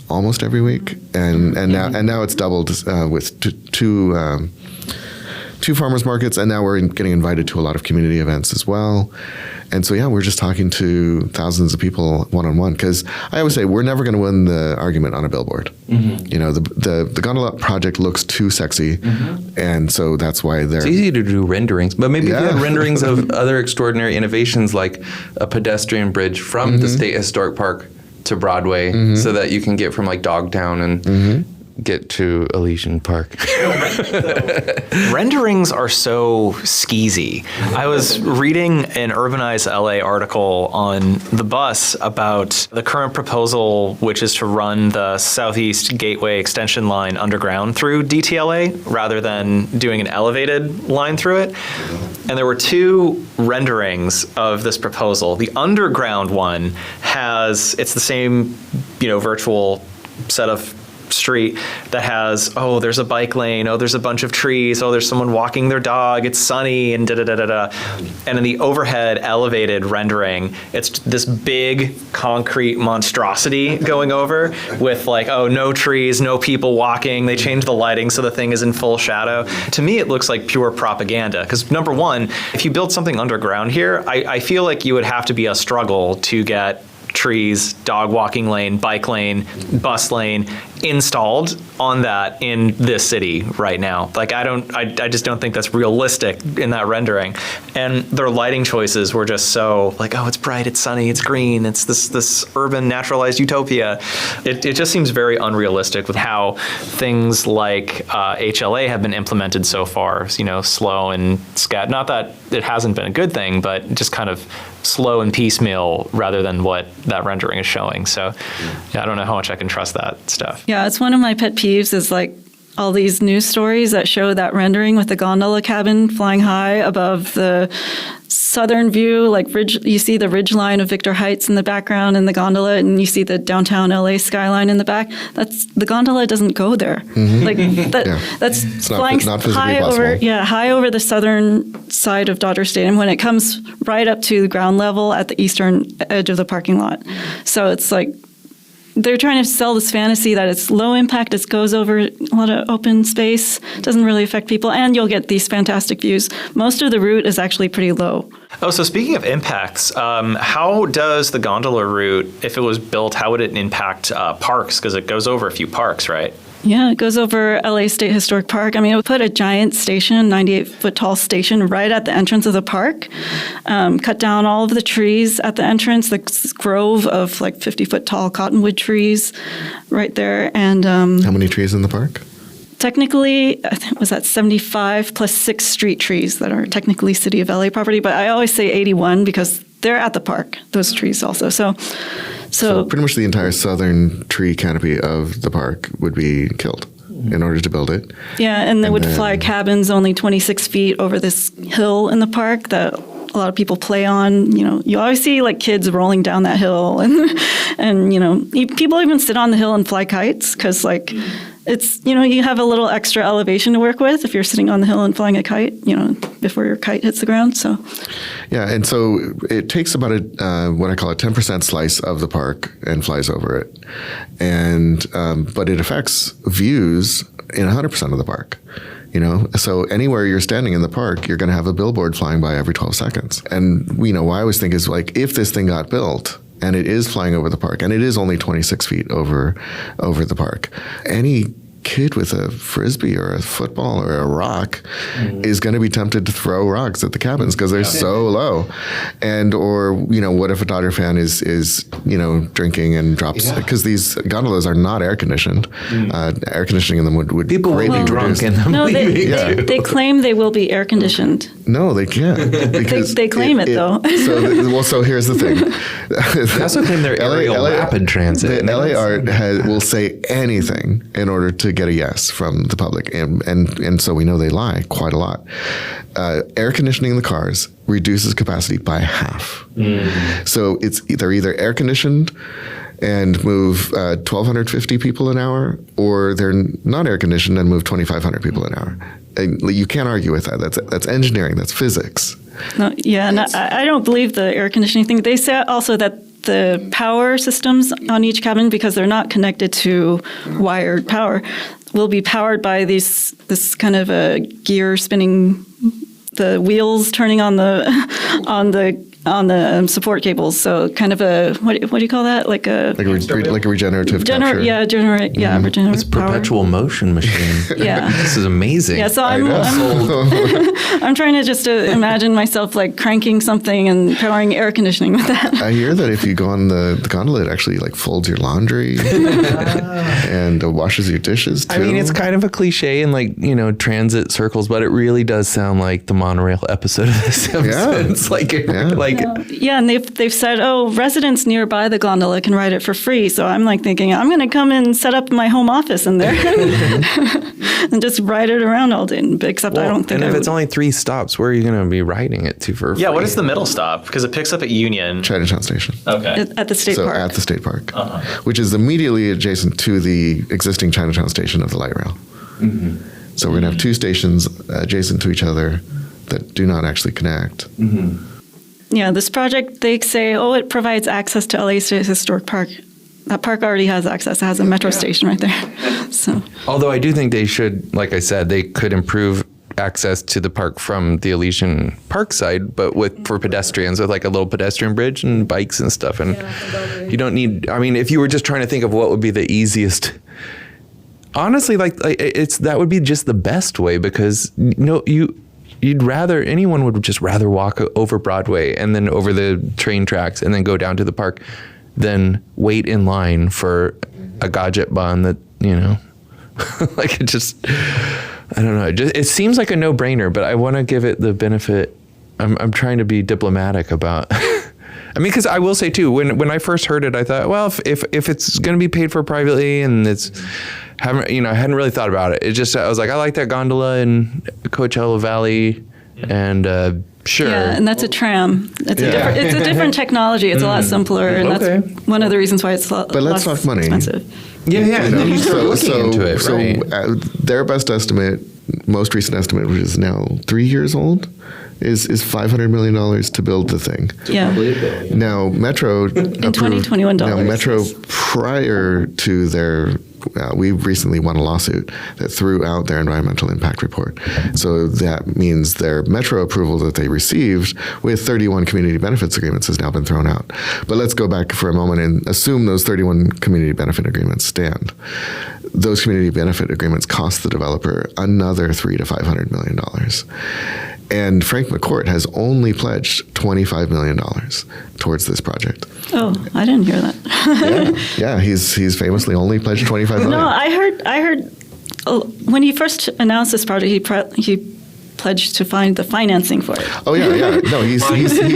almost every week. And now it's doubled with two farmers markets, and now we're getting invited to a lot of community events as well. And so, yeah, we're just talking to thousands of people one-on-one, because I always say we're never going to win the argument on a billboard. You know, the Gondola project looks too sexy, and so that's why they're... It's easy to do renderings, but maybe if you had renderings of other extraordinary innovations, like a pedestrian bridge from the State Historic Park to Broadway, so that you can get from like Dogtown and get to Elysian Park. Renderings are so skeezy. I was reading an Urbanized LA article on the bus about the current proposal, which is to run the Southeast Gateway extension line underground through DTLA rather than doing an elevated line through it. And there were two renderings of this proposal. The underground one it's the same, virtual set of street that has, there's a bike lane, there's a bunch of trees, there's someone walking their dog, it's sunny, and da-da-da-da-da. And in the overhead elevated rendering, it's this big concrete monstrosity going over with like, no trees, no people walking. They changed the lighting so the thing is in full shadow. To me, it looks like pure propaganda, because number one, if you build something underground here, I feel like you would have to be a struggle to get trees, dog walking lane, bike lane, bus lane installed on that in this city right now. Like I just don't think that's realistic in that rendering. And their lighting choices were just so like, it's bright, it's sunny, it's green, it's this urban naturalized utopia. It just seems very unrealistic with how things like HLA have been implemented so far, slow and scat. Not that it hasn't been a good thing, but just kind of slow and piecemeal rather than what that rendering is showing. So yeah, I don't know how much I can trust that stuff. Yeah, it's one of my pet peeves is like all these news stories that show that rendering with the gondola cabin flying high above the southern view, like you see the ridge line of Victor Heights in the background in the gondola, and you see the downtown LA skyline in the back. The gondola doesn't go there. Like that's flying high over, high over the southern side of Dodger Stadium when it comes right up to the ground level at the eastern edge of the parking lot. So it's like they're trying to sell this fantasy that it's low impact, it goes over a lot of open space, doesn't really affect people, and you'll get these fantastic views. Most of the route is actually pretty low. So speaking of impacts, how does the gondola route, if it was built, how would it impact parks? Because it goes over a few parks, right? Yeah, it goes over LA State Historic Park. I mean, it would put a giant station, 98-foot tall station, right at the entrance of the park, cut down all of the trees at the entrance, this grove of like 50-foot tall cottonwood trees right there. And how many trees in the park? Technically, I think it was at 75 plus 6 street trees that are technically City of LA property, but I always say 81 because they're at the park, those trees also. So pretty much the entire southern tree canopy of the park would be killed in order to build it. Yeah, and they would fly cabins only 26 feet over this hill in the park that a lot of people play on. You always see like kids rolling down that hill, and people even sit on the hill and fly kites because like it's you have a little extra elevation to work with if you're sitting on the hill and flying a kite, before your kite hits the ground. So yeah, and so it takes about what I call a 10% slice of the park and flies over it, and but it affects views in 100% of the park. So anywhere you're standing in the park, you're going to have a billboard flying by every 12 seconds. And what I always think is like, if this thing got built and it is flying over the park and it is only 26 feet over the park, any kid with a frisbee or a football or a rock is going to be tempted to throw rocks at the cabins because they're so low. And or what if a Dodger fan is drinking and drops, because these gondolas are not air conditioned. Air conditioning in them would people greatly will be drunk in them. No, they claim they will be air conditioned. No, they can't. Because they claim it though. So here's the thing. They also claim they're aerial rapid transit. The LA Art will say anything in order to get a yes from the public, and so we know they lie quite a lot. Air conditioning in the cars reduces capacity by half. So they're either air conditioned and move 1,250 people an hour, or they're not air conditioned and move 2,500 people an hour. And you can't argue with that. That's engineering. That's physics. No, yeah, and I don't believe the air conditioning thing. They say also that the power systems on each cabin, because they're not connected to wired power, will be powered by this kind of a gear spinning, the wheels turning on the support cables. So kind of a what do you call that? Like a regenerative capture. Regenerative It's power. perpetual motion machine. Yeah. This is amazing. Yeah, so I'm trying to just imagine myself like cranking something and powering air conditioning with that. I hear that if you go on the gondola, it actually like folds your laundry and washes your dishes too. I mean, it's kind of a cliche in like, transit circles, but it really does sound like the monorail episode of this episode. It's like, Yeah, and they've said, residents nearby the gondola can ride it for free. So I'm like thinking, I'm going to come and set up my home office in there and just ride it around all day. Except I don't think. And if it's only 3 stops, where are you going to be riding it to for free? Yeah, what is the middle stop? Because it picks up at Union. Chinatown Station. Okay. at the state park. So at the state park, which is immediately adjacent to the existing Chinatown Station of the light rail. So we're going to have 2 stations adjacent to each other that do not actually connect. Yeah, this project, they say, it provides access to LA State Historic Park. That park already has access. It has a metro station right there. So, although I do think they should, like I said, they could improve access to the park from the Elysian Park side, but for pedestrians, with like a little pedestrian bridge and bikes and stuff. And you don't need, if you were just trying to think of what would be the easiest, honestly, that would be just the best way, because anyone would just rather walk over Broadway and then over the train tracks and then go down to the park than wait in line for a gadgetbahn that, like it just, I don't know. It seems like a no-brainer, but I want to give it the benefit. I'm trying to be diplomatic about, because I will say too, when I first heard it, I thought, well, if it's going to be paid for privately and I hadn't really thought about it. It just, I was like, I like that gondola in Coachella Valley, and sure. Yeah, and that's a tram. It's a different technology. It's a lot simpler, and that's one of the reasons why it's a lot less talk money. Expensive. Yeah. And then you start looking into it, right? Their best estimate, most recent estimate, which is now 3 years old, is $500 million to build the thing. Yeah. Now Metro in 2021 dollars. Now Metro, prior to their, we recently won a lawsuit that threw out their environmental impact report. So that means their Metro approval that they received with 31 community benefits agreements has now been thrown out. But let's go back for a moment and assume those 31 community benefit agreements stand. Those community benefit agreements cost the developer another $300 to $500 million. And Frank McCourt has only pledged $25 million towards this project. Oh, I didn't hear that. Yeah, he's famously only pledged $25 million. No, I heard when he first announced this project, he pledged to find the financing for it. Oh yeah. No, he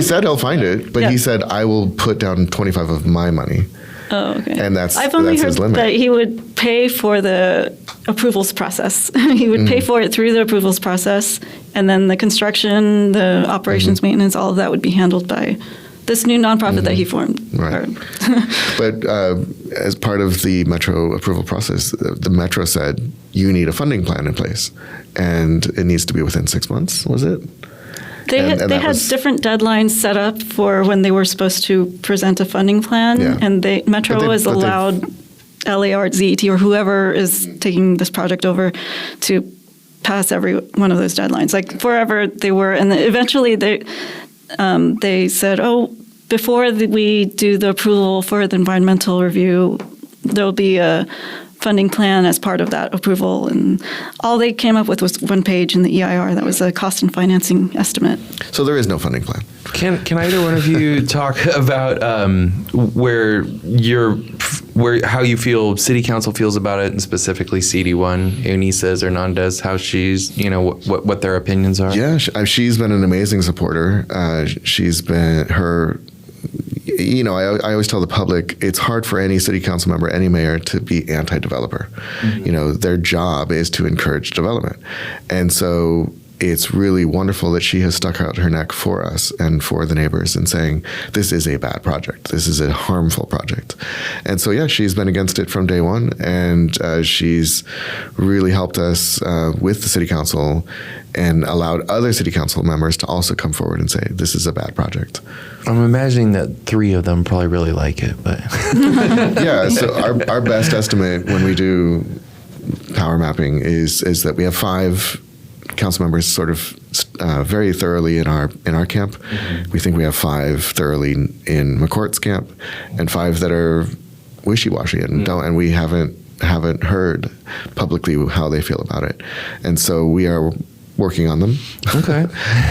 said he'll find it, but he said I will put down 25 of my money. Oh, okay. And I've only heard his limit. that he would pay for the approvals process. He would pay for it through the approvals process, and then the construction, the operations, maintenance, all of that would be handled by this new nonprofit that he formed. Right. But as part of the Metro approval process, the Metro said you need a funding plan in place, and it needs to be within 6 months. Was it? They had different deadlines set up for when they were supposed to present a funding plan, and Metro has allowed ARTT or whoever is taking this project over to pass every one of those deadlines. Like forever they were, and eventually they said, before we do the approval for the environmental review, there'll be a funding plan as part of that approval, and all they came up with was one page in the EIR that was a cost and financing estimate. So there is no funding plan. Can either one of you talk about how you feel City Council feels about it, and specifically CD1, Eunice says, or Hernandez, how she's, what their opinions are? Yeah, she's been an amazing supporter. She's been you know, I always tell the public, it's hard for any city council member, any mayor to be anti-developer. You know, their job is to encourage development. And so it's really wonderful that she has stuck out her neck for us and for the neighbors and saying, this is a bad project. This is a harmful project. And so, yeah, she's been against it from day one. And she's really helped us with the city council and allowed other city council members to also come forward and say, this is a bad project. I'm imagining that 3 of them probably really like it, but Yeah, so our best estimate when we do power mapping is that we have 5 council members sort of very thoroughly in our camp. We think we have 5 thoroughly in McCourt's camp, and 5 that are wishy-washy and we haven't heard publicly how they feel about it. And so we are working on them. okay.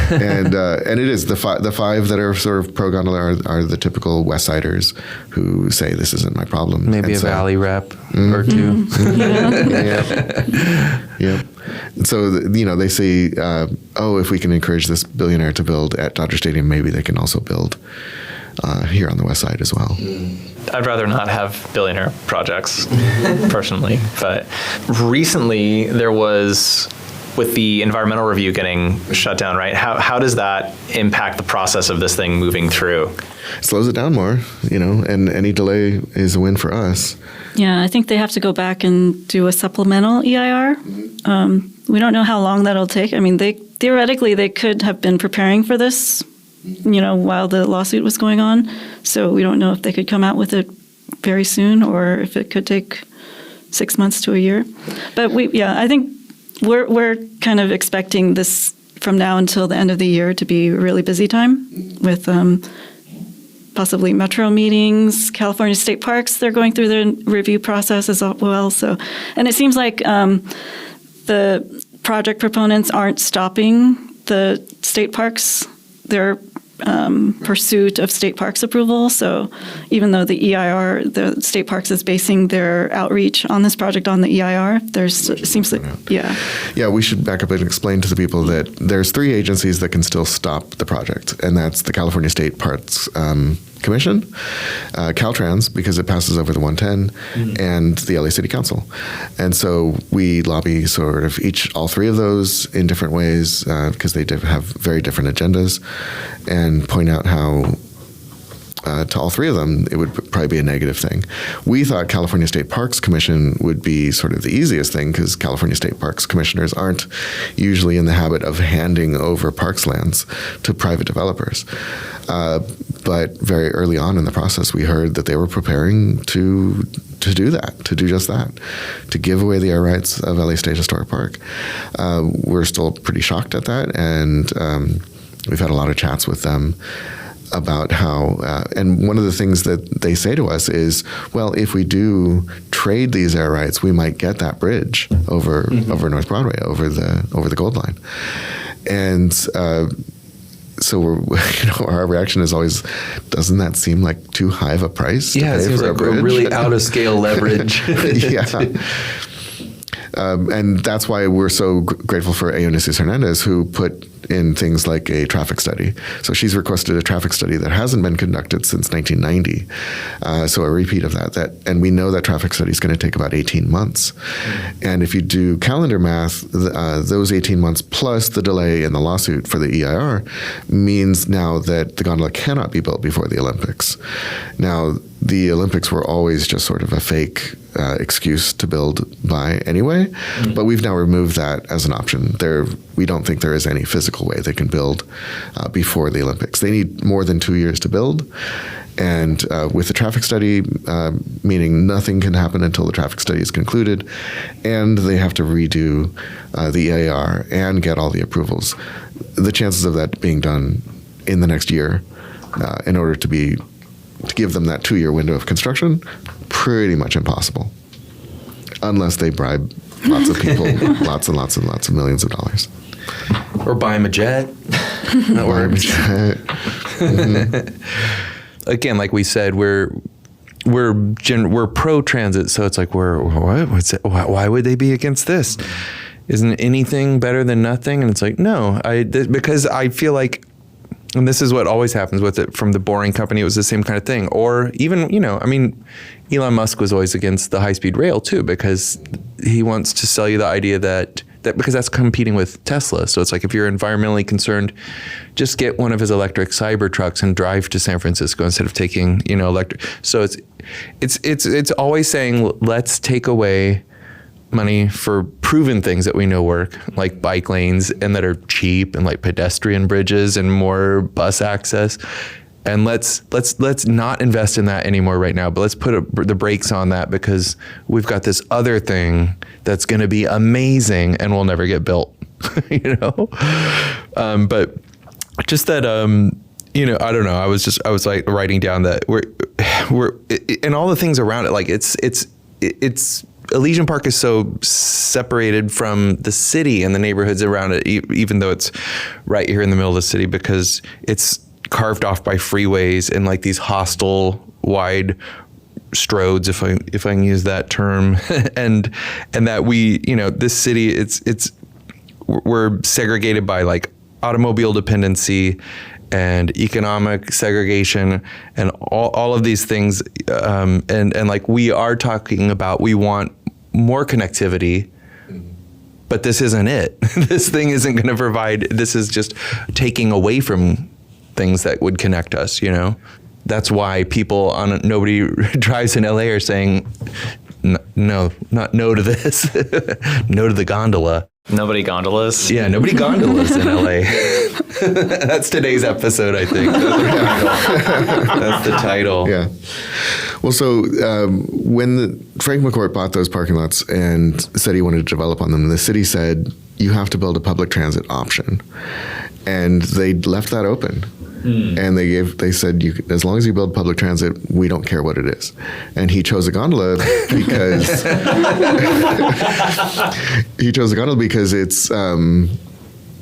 and it is the 5 that are sort of pro gondola are the typical West Siders who say this isn't my problem. Maybe and a Valley rep or 2. Yeah. And so, you know, they say, if we can encourage this billionaire to build at Dodger Stadium, maybe they can also build here on the West Side as well. I'd rather not have billionaire projects personally, but recently there was, with the environmental review getting shut down, right? How does that impact the process of this thing moving through? It slows it down more, you know, and any delay is a win for us. Yeah, I think they have to go back and do a supplemental EIR. We don't know how long that'll take. I mean, theoretically they could have been preparing for this, you know, while the lawsuit was going on. So we don't know if they could come out with it very soon or if it could take 6 months to a year. But I think we're kind of expecting this from now until the end of the year to be a really busy time with possibly metro meetings, California state parks. They're going through the review process as well. So, and it seems like the project proponents aren't stopping the state parks. Their pursuit of state parks approval. So even though the EIR, the state parks is basing their outreach on this project on the EIR, it seems like, Yeah, we should back up and explain to the people that there's 3 agencies that can still stop the project, and that's the California State Parks Commission, Caltrans, because it passes over the 110, and the LA City Council. And so we lobby sort of all 3 of those in different ways because they have very different agendas, and point out how to all 3 of them, it would probably be a negative thing. We thought California State Parks Commission would be sort of the easiest thing because California State Parks Commissioners aren't usually in the habit of handing over parks lands to private developers. But very early on in the process, we heard that they were preparing to do that, to do just that, to give away the air rights of LA State Historic Park. We're still pretty shocked at that, and we've had a lot of chats with them about how, and one of the things that they say to us is, well, if we do trade these air rights, we might get that bridge over North Broadway, over the Gold Line. And so our reaction is always, doesn't that seem like too high of a price to pay for a bridge? A really out of scale leverage. Yeah. And that's why we're so grateful for Eunices Hernandez, who put in things like a traffic study. So she's requested a traffic study that hasn't been conducted since 1990. So a repeat of that. And we know that traffic study is going to take about 18 months. And if you do calendar math, those 18 months plus the delay in the lawsuit for the EIR means now that the gondola cannot be built before the Olympics. Now, the Olympics were always just sort of a fake excuse to build by anyway, but we've now removed that as an option. We don't think there is any physical way they can build before the Olympics. They need more than 2 years to build, and with the traffic study, meaning nothing can happen until the traffic study is concluded, and they have to redo the EIR and get all the approvals. The chances of that being done in the next year in order to give them that 2-year window of construction, pretty much impossible, unless they bribe lots of people, lots and lots and lots of millions of dollars. Or buy them a jet. Again, like we said, we're pro transit, so it's like why would they be against this? Isn't anything better than nothing? And it's like, no, because I feel like And this is what always happens with it from the Boring Company. It was the same kind of thing. Or even, Elon Musk was always against the high-speed rail too, because he wants to sell you the idea that because that's competing with Tesla. So it's like, if you're environmentally concerned, just get one of his electric cyber trucks and drive to San Francisco instead of taking, electric. So it's always saying, let's take away money for proven things that we know work, like bike lanes and that are cheap, and like pedestrian bridges and more bus access. And let's not invest in that anymore right now, but let's put the brakes on that because we've got this other thing that's going to be amazing and will never get built, But just that, I don't know. I was like writing down that we're and all the things around it. Like it's Elysian Park is so separated from the city and the neighborhoods around it, even though it's right here in the middle of the city, because it's carved off by freeways and like these hostile wide stroads, if I can use that term, and that we, this city, we're segregated by like automobile dependency and economic segregation and all of these things, and like we are talking about, we want more connectivity. But this isn't it. This thing isn't going to provide. This is just taking away from things that would connect us, That's why people on Nobody Drives in LA are saying, no, not no to this, no to the gondola. Nobody gondolas? Yeah, nobody gondolas in LA. That's today's episode, I think. That's the title. Yeah. Well, so when Frank McCourt bought those parking lots and said he wanted to develop on them, the city said, you have to build a public transit option. And they left that open. And they said, as long as you build public transit, we don't care what it is. And he chose a gondola because it's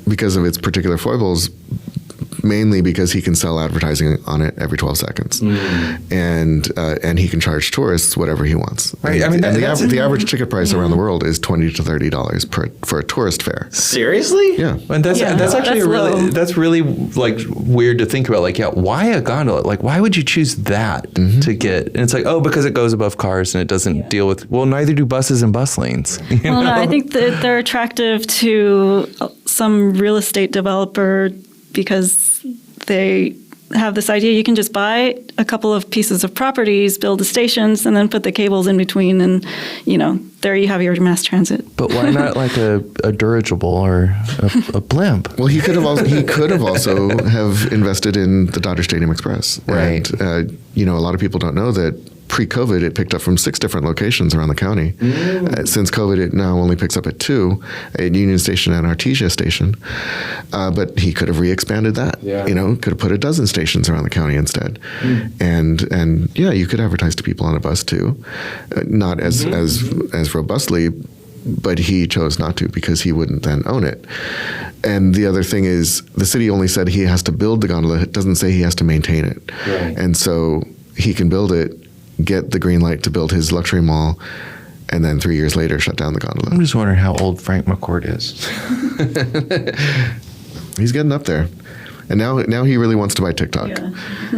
because of its particular foibles, mainly because he can sell advertising on it every 12 seconds, and he can charge tourists whatever he wants. Right. The average ticket price around the world is $20 to $30 for a tourist fare. Seriously? Yeah. And that's actually that's really like weird to think about. Like, why a gondola? Like, why would you choose that to get? And it's like, because it goes above cars and it doesn't deal with. Well, neither do buses and bus lanes. No, I think that they're attractive to some real estate developer because they have this idea you can just buy a couple of pieces of properties, build the stations, and then put the cables in between, and there you have your mass transit. But why not like a dirigible or a blimp? Well, he could have also have invested in the Dodger Stadium Express. Right. And, a lot of people don't know that pre-COVID, it picked up from 6 different locations around the county. Since COVID, it now only picks up at 2, at Union Station and Artesia Station. But he could have re-expanded that. Yeah. Could have put a dozen stations around the county instead. And you could advertise to people on a bus too, not as robustly, but he chose not to because he wouldn't then own it. And the other thing is, the city only said he has to build the gondola. It doesn't say he has to maintain it. Right. And so he can build it, get the green light to build his luxury mall, and then 3 years later shut down the gondola. I'm just wondering how old Frank McCourt is. He's getting up there. And now he really wants to buy TikTok. Yeah.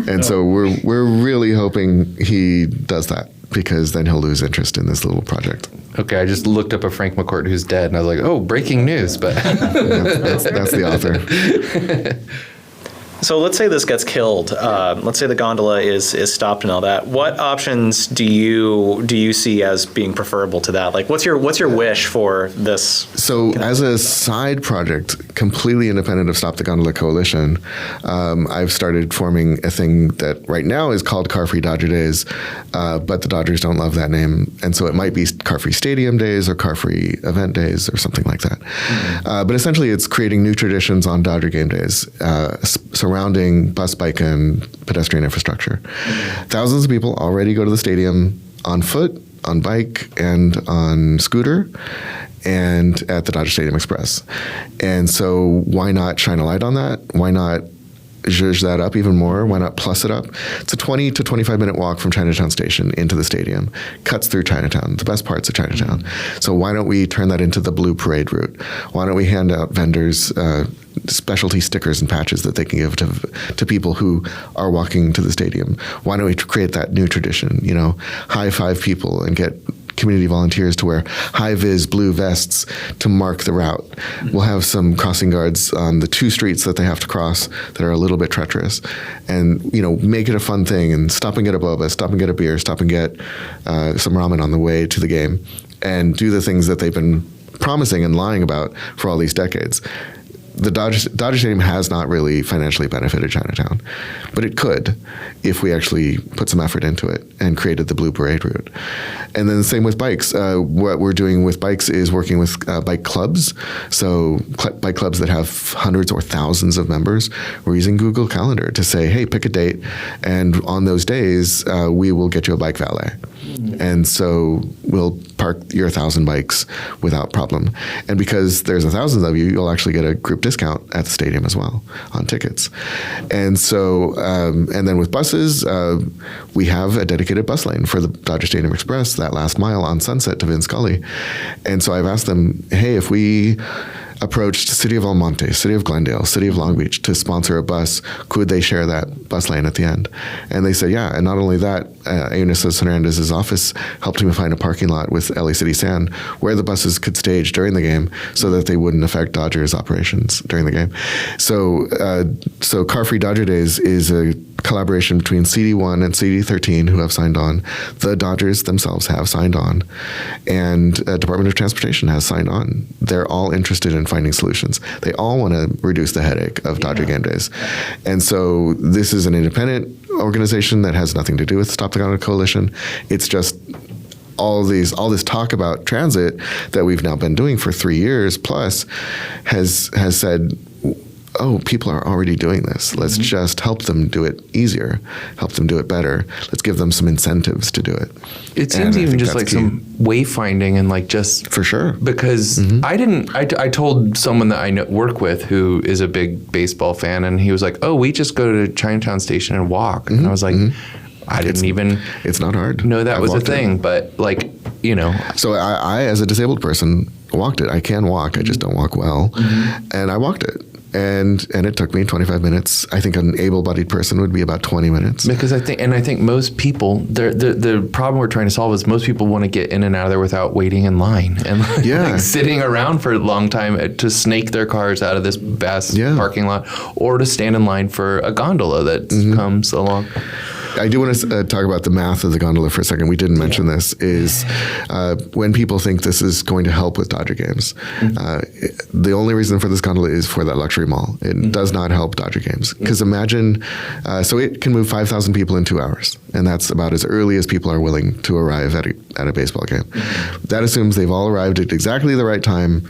And so we're really hoping he does that, because then he'll lose interest in this little project. Okay, I just looked up a Frank McCourt who's dead, and I was like, oh, breaking news. But that's the author. So let's say this gets killed. Let's say the gondola is stopped and all that. What options do you see as being preferable to that? Like, what's your wish for this? So as a side project, completely independent of Stop the Gondola Coalition, I've started forming a thing that right now is called Car Free Dodger Days, but the Dodgers don't love that name, and so it might be Car Free Stadium Days or Car Free Event Days or something like that. But essentially, it's creating new traditions on Dodger game days, surrounding bus, bike, and pedestrian infrastructure. Thousands of people already go to the stadium on foot, on bike, and on scooter, and at the Dodger Stadium Express. And so why not shine a light on that? Why not zhuzh that up even more? Why not plus it up? It's a 20 to 25 minute walk from Chinatown Station into the stadium. Cuts through Chinatown, the best parts of Chinatown. So why don't we turn that into the Blue Parade route? Why don't we hand out vendors specialty stickers and patches that they can give to people who are walking to the stadium? Why don't we create that new tradition? You know, high five people and get community volunteers to wear high-vis blue vests to mark the route. We'll have some crossing guards on the 2 streets that they have to cross that are a little bit treacherous, and make it a fun thing, and stop and get a boba, stop and get a beer, stop and get some ramen on the way to the game, and do the things that they've been promising and lying about for all these decades. The Dodger Stadium has not really financially benefited Chinatown, but it could if we actually put some effort into it and created the Blue Parade route. And then the same with bikes. What we're doing with bikes is working with bike clubs. So bike clubs that have hundreds or thousands of members. We're using Google Calendar to say, hey, pick a date, and on those days, we will get you a bike valet. And so we'll park your 1,000 bikes without problem. And because there's 1,000 of you, you'll actually get a group discount at the stadium as well on tickets. And so, and then with buses, we have a dedicated bus lane for the Dodger Stadium Express, that last mile on Sunset to Vince Scully. And so I've asked them, hey, if we approached City of El Monte, City of Glendale, City of Long Beach to sponsor a bus, could they share that bus lane at the end? And they said, yeah. And not only that, Eunice Hernandez's office helped him find a parking lot with LA City Sand where the buses could stage during the game so that they wouldn't affect Dodgers operations during the game. So Car Free Dodger Days is a collaboration between CD1 and CD13 who have signed on. The Dodgers themselves have signed on, and Department of Transportation has signed on. They're all interested in finding solutions. They all want to reduce the headache of Dodger game days. And so this is an independent organization that has nothing to do with Stop the Gondola Coalition. It's just all this talk about transit that we've now been doing for 3 years plus has said, oh, people are already doing this. Let's just help them do it easier, help them do it better. Let's give them some incentives to do it. It seems even just like key. Some wayfinding and like just for sure. Because I told someone that I work with who is a big baseball fan, and he was like, oh, we just go to Chinatown Station and walk. And I was like, I didn't even. It's not hard. No, that was a thing, but like, So I, as a disabled person, walked it. I can walk. I just don't walk well, and I walked it. And it took me 25 minutes. I think an able-bodied person would be about 20 minutes. Because I think most people, the problem we're trying to solve is most people want to get in and out of there without waiting in line and like sitting around for a long time to snake their cars out of this vast parking lot, or to stand in line for a gondola that comes along. I do want to talk about the math of the gondola for a second. We didn't mention this, is when people think this is going to help with Dodger games, the only reason for this gondola is for that luxury mall. It does not help Dodger games. Because imagine, so it can move 5,000 people in 2 hours, and that's about as early as people are willing to arrive at a baseball game. That assumes they've all arrived at exactly the right time,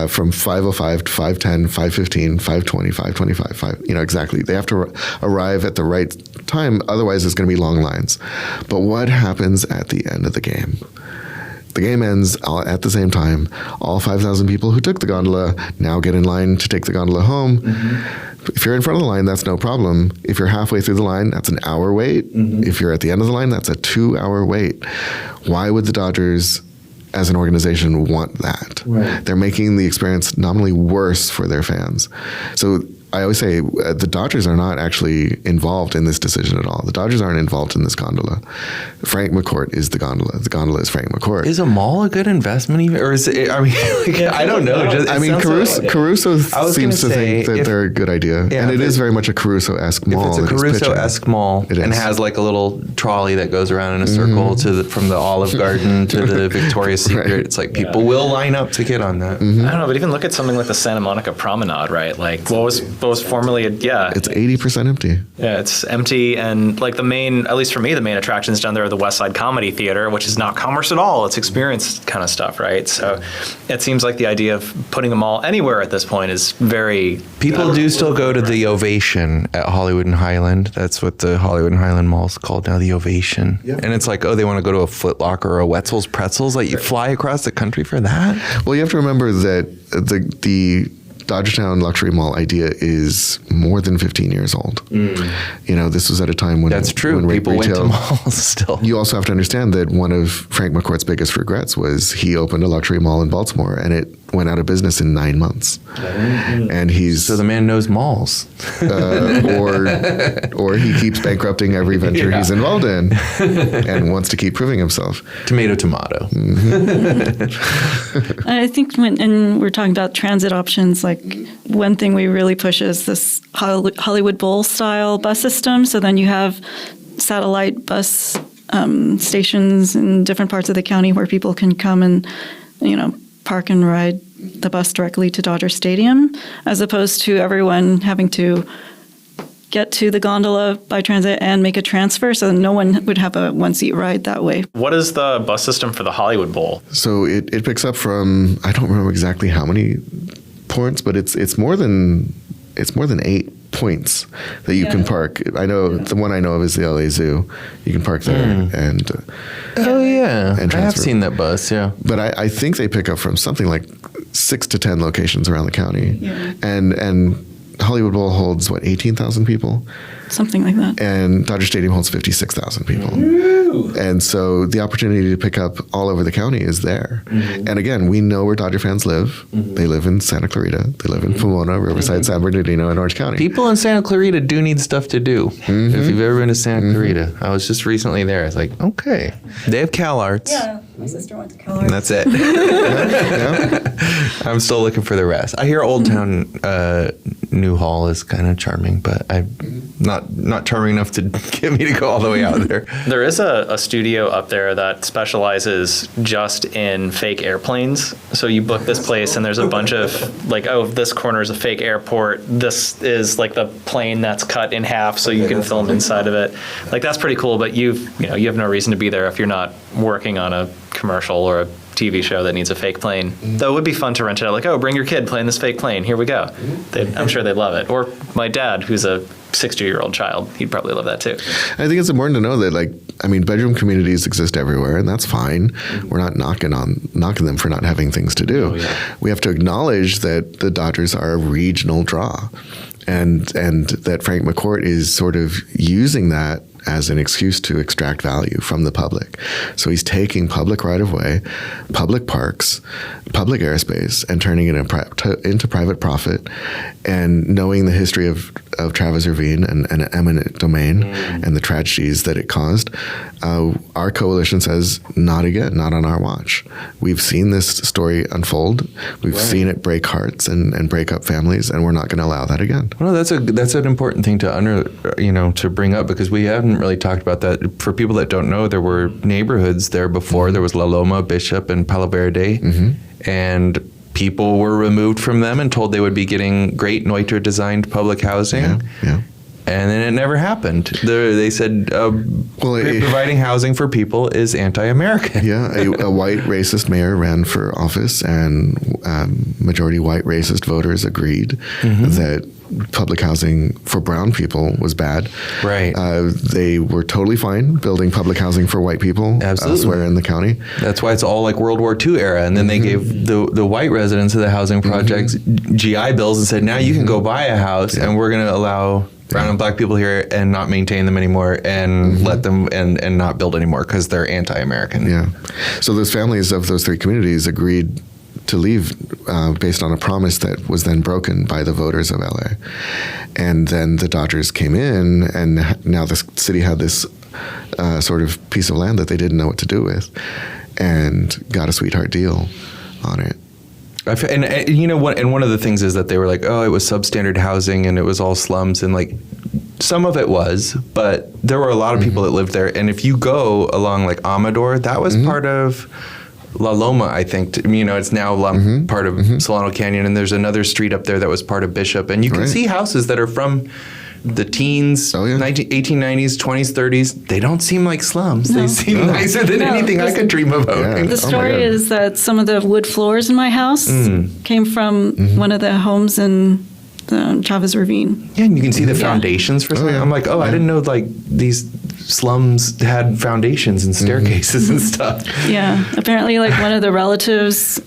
from 5:05 to 5:10, 5:15, 5:20, 5:25, exactly. They have to arrive at the right time, otherwise it's going to be long lines. But what happens at the end of the game? The game ends at the same time. All 5,000 people who took the gondola now get in line to take the gondola home. If you're in front of the line, that's no problem. If you're halfway through the line, that's an hour wait. If you're at the end of the line, that's a 2-hour wait. Why would the Dodgers as an organization want that? Right. They're making the experience nominally worse for their fans. So I always say the Dodgers are not actually involved in this decision at all. The Dodgers aren't involved in this gondola. Frank McCourt is the gondola. The gondola is Frank McCourt. Is a mall a good investment even? Or is it, I don't know. Caruso seems to think that they're a good idea. And it is very much a Caruso-esque mall. If it's a Caruso-esque mall and has like a little trolley that goes around in a circle from the Olive Garden to the Victoria's Secret, it's like people will line up to get on that. I don't know, but even look at something like the Santa Monica Promenade, right? Like what was formerly it's 80% empty. Yeah, it's empty, and like the main, at least for me, the main attractions down there are the West Side Comedy Theater, which is not commerce at all. It's experience kind of stuff, right? So it seems like the idea of putting them all anywhere at this point is very... People do still go to the Ovation at Hollywood and Highland. That's what the Hollywood and Highland Mall is called now, the Ovation. Yep. And it's like, they want to go to a Foot Locker or a Wetzel's Pretzels. Like you fly across the country for that? Well, you have to remember that the Dodgetown luxury mall idea is more than 15 years old. You know, this was at a time when That's true. When People went to retail, malls still. You also have to understand that one of Frank McCourt's biggest regrets was he opened a luxury mall in Baltimore and it went out of business in 9 months. And he's So the man knows malls. or he keeps bankrupting every venture he's involved in and wants to keep proving himself. Tomato, tomato. I think and we're talking about transit options, like one thing we really push is this Hollywood Bowl style bus system. So then you have satellite bus stations in different parts of the county where people can come and, you know, park and ride the bus directly to Dodger Stadium, as opposed to everyone having to get to the gondola by transit and make a transfer, so no one would have a one-seat ride that way. What is the bus system for the Hollywood Bowl? So it picks up from, I don't remember exactly how many points, but it's more than 8 points that you can park. I know the one I know of is the LA Zoo. You can park there and Oh yeah, and I have transfer. seen that bus. Yeah, but I think they pick up from something like 6 to 10 locations around the county. Yeah. And Hollywood Bowl holds, what, 18,000 people? Something like that. And Dodger Stadium holds 56,000 people. And so the opportunity to pick up all over the county is there. And again, we know where Dodger fans live. They live in Santa Clarita. They live in Pomona, Riverside, San Bernardino, and Orange County. people in Santa Clarita do need stuff to do. If you've ever been to Santa Clarita, I was just recently there. It's like, okay, they have CalArts. Yeah, my sister went to CalArts. And that's it. I'm still looking for the rest. I hear Old Town New Hall is kind of charming, but I'm not charming enough to get me to go all the way out there. There is a studio up there that specializes just in fake airplanes. So you book this place and there's a bunch of like, oh, this corner is a fake airport. This is like the plane that's cut in half so you can film inside of it. Like that's pretty cool, but you have no reason to be there if you're not working on a commercial or a TV show that needs a fake plane. Though it would be fun to rent it out, like, oh, bring your kid, play in this fake plane, here we go. I'm sure they'd love it. Or my dad, who's a 60-year-old child, he'd probably love that too. I think it's important to know that, like, I mean, bedroom communities exist everywhere, and that's fine. We're not knocking them for not having things to do. We have to acknowledge that the Dodgers are a regional draw, and that Frank McCourt is sort of using that as an excuse to extract value from the public. So he's taking public right-of-way, public parks, public airspace, and turning it into private profit. And knowing the history of Travis Ravine and eminent domain and the tragedies that it caused, our coalition says, not again, not on our watch. We've seen this story unfold. We've seen it break hearts and break up families, and we're not going to allow that again. Well, that's an important thing to bring up, because we haven't really talked about that. For people that don't know, there were neighborhoods there before. There was La Loma, Bishop, and Palo Verde, and people were removed from them and told they would be getting great Neuter-designed public housing. Yeah. And then it never happened. They said providing housing for people is anti-American. Yeah, a white racist mayor ran for office, and majority white racist voters agreed that public housing for brown people was bad. Right. They were totally fine building public housing for white people elsewhere in the county. That's why it's all like World War II era. And then they gave the white residents of the housing projects GI Bills and said, now you can go buy a house and we're going to allow brown and black people here and not maintain them anymore and let them and not build anymore because they're anti-American. Yeah. So those families of those three communities agreed to leave based on a promise that was then broken by the voters of LA. And then the Dodgers came in, and now the city had this sort of piece of land that they didn't know what to do with, and got a sweetheart deal on it. And you know what? And one of the things is that they were like, oh, it was substandard housing and it was all slums, and like some of it was, but there were a lot of people that lived there. And if you go along like Amador, that was part of La Loma, I think. It's now part of Solano Canyon, and there's another street up there that was part of Bishop, and you can see houses that are from the teens, 1890s, 20s, 30s. They don't seem like slums. No. They seem nicer than anything I could dream of owning. The story is that some of the wood floors in my house came from one of the homes in the Chavez Ravine. Yeah, and you can see the foundations for something. I'm like, I didn't know like these slums had foundations and staircases and stuff. Yeah, apparently like one of the relatives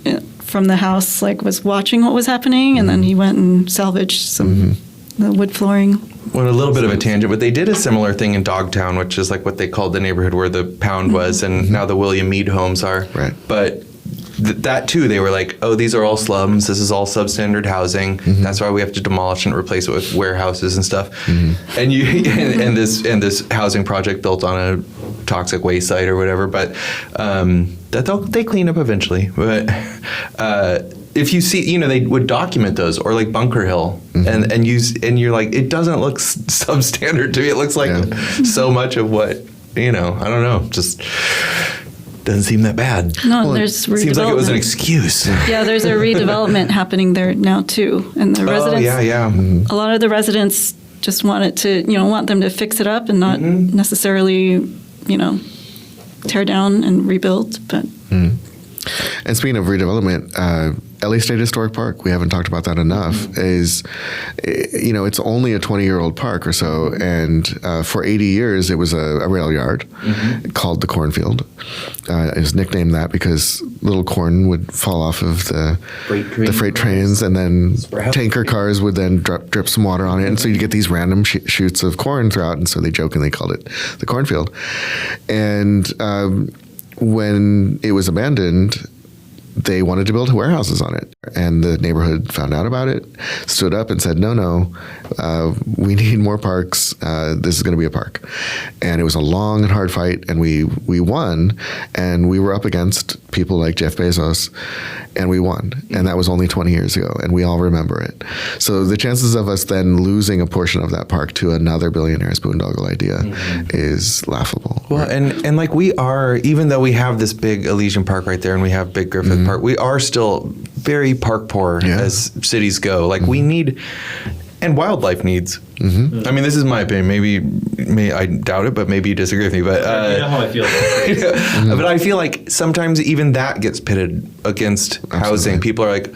from the house like was watching what was happening, and then he went and salvaged some the wood flooring. Well, a little bit of a tangent, but they did a similar thing in Dogtown, which is like what they called the neighborhood where the pound was, and now the William Meade homes are. Right. But that too, they were like, oh, these are all slums. This is all substandard housing. That's why we have to demolish and replace it with warehouses and stuff. And you and this housing project built on a toxic waste site or whatever. But they clean up eventually. But if you see, they would document those, or like Bunker Hill, and you're like, it doesn't look substandard to me. It looks like so much of what I don't know, just doesn't seem that bad. No, there's redevelopment. Seems like it was an excuse. Yeah, there's a redevelopment happening there now too, and the residents. Oh yeah. A lot of the residents just want them to fix it up and not necessarily, tear down and rebuild, but. And speaking of redevelopment, LA State Historic Park, we haven't talked about that enough, is, it's only a 20-year-old park or so, and for 80 years it was a rail yard called the Cornfield. It was nicknamed that because little corn would fall off of the freight trains, and then tanker cars would then drip some water on it, and so you get these random shoots of corn throughout, and so they jokingly called it the Cornfield. And when it was abandoned, they wanted to build warehouses on it. And the neighborhood found out about it, stood up and said, no, we need more parks. This is going to be a park. And it was a long and hard fight, and we won. And we were up against people like Jeff Bezos, and we won. And that was only 20 years ago, and we all remember it. So the chances of us then losing a portion of that park to another billionaire's boondoggle idea is laughable. Well, and like we are, even though we have this big Elysian Park right there, and we have big Griffith Park, we are still very park poor as cities go. Like we need, and wildlife needs. I mean, this is my opinion. I doubt it, but maybe you disagree with me. But you know how I feel about it. But I feel like sometimes even that gets pitted against housing. People are like,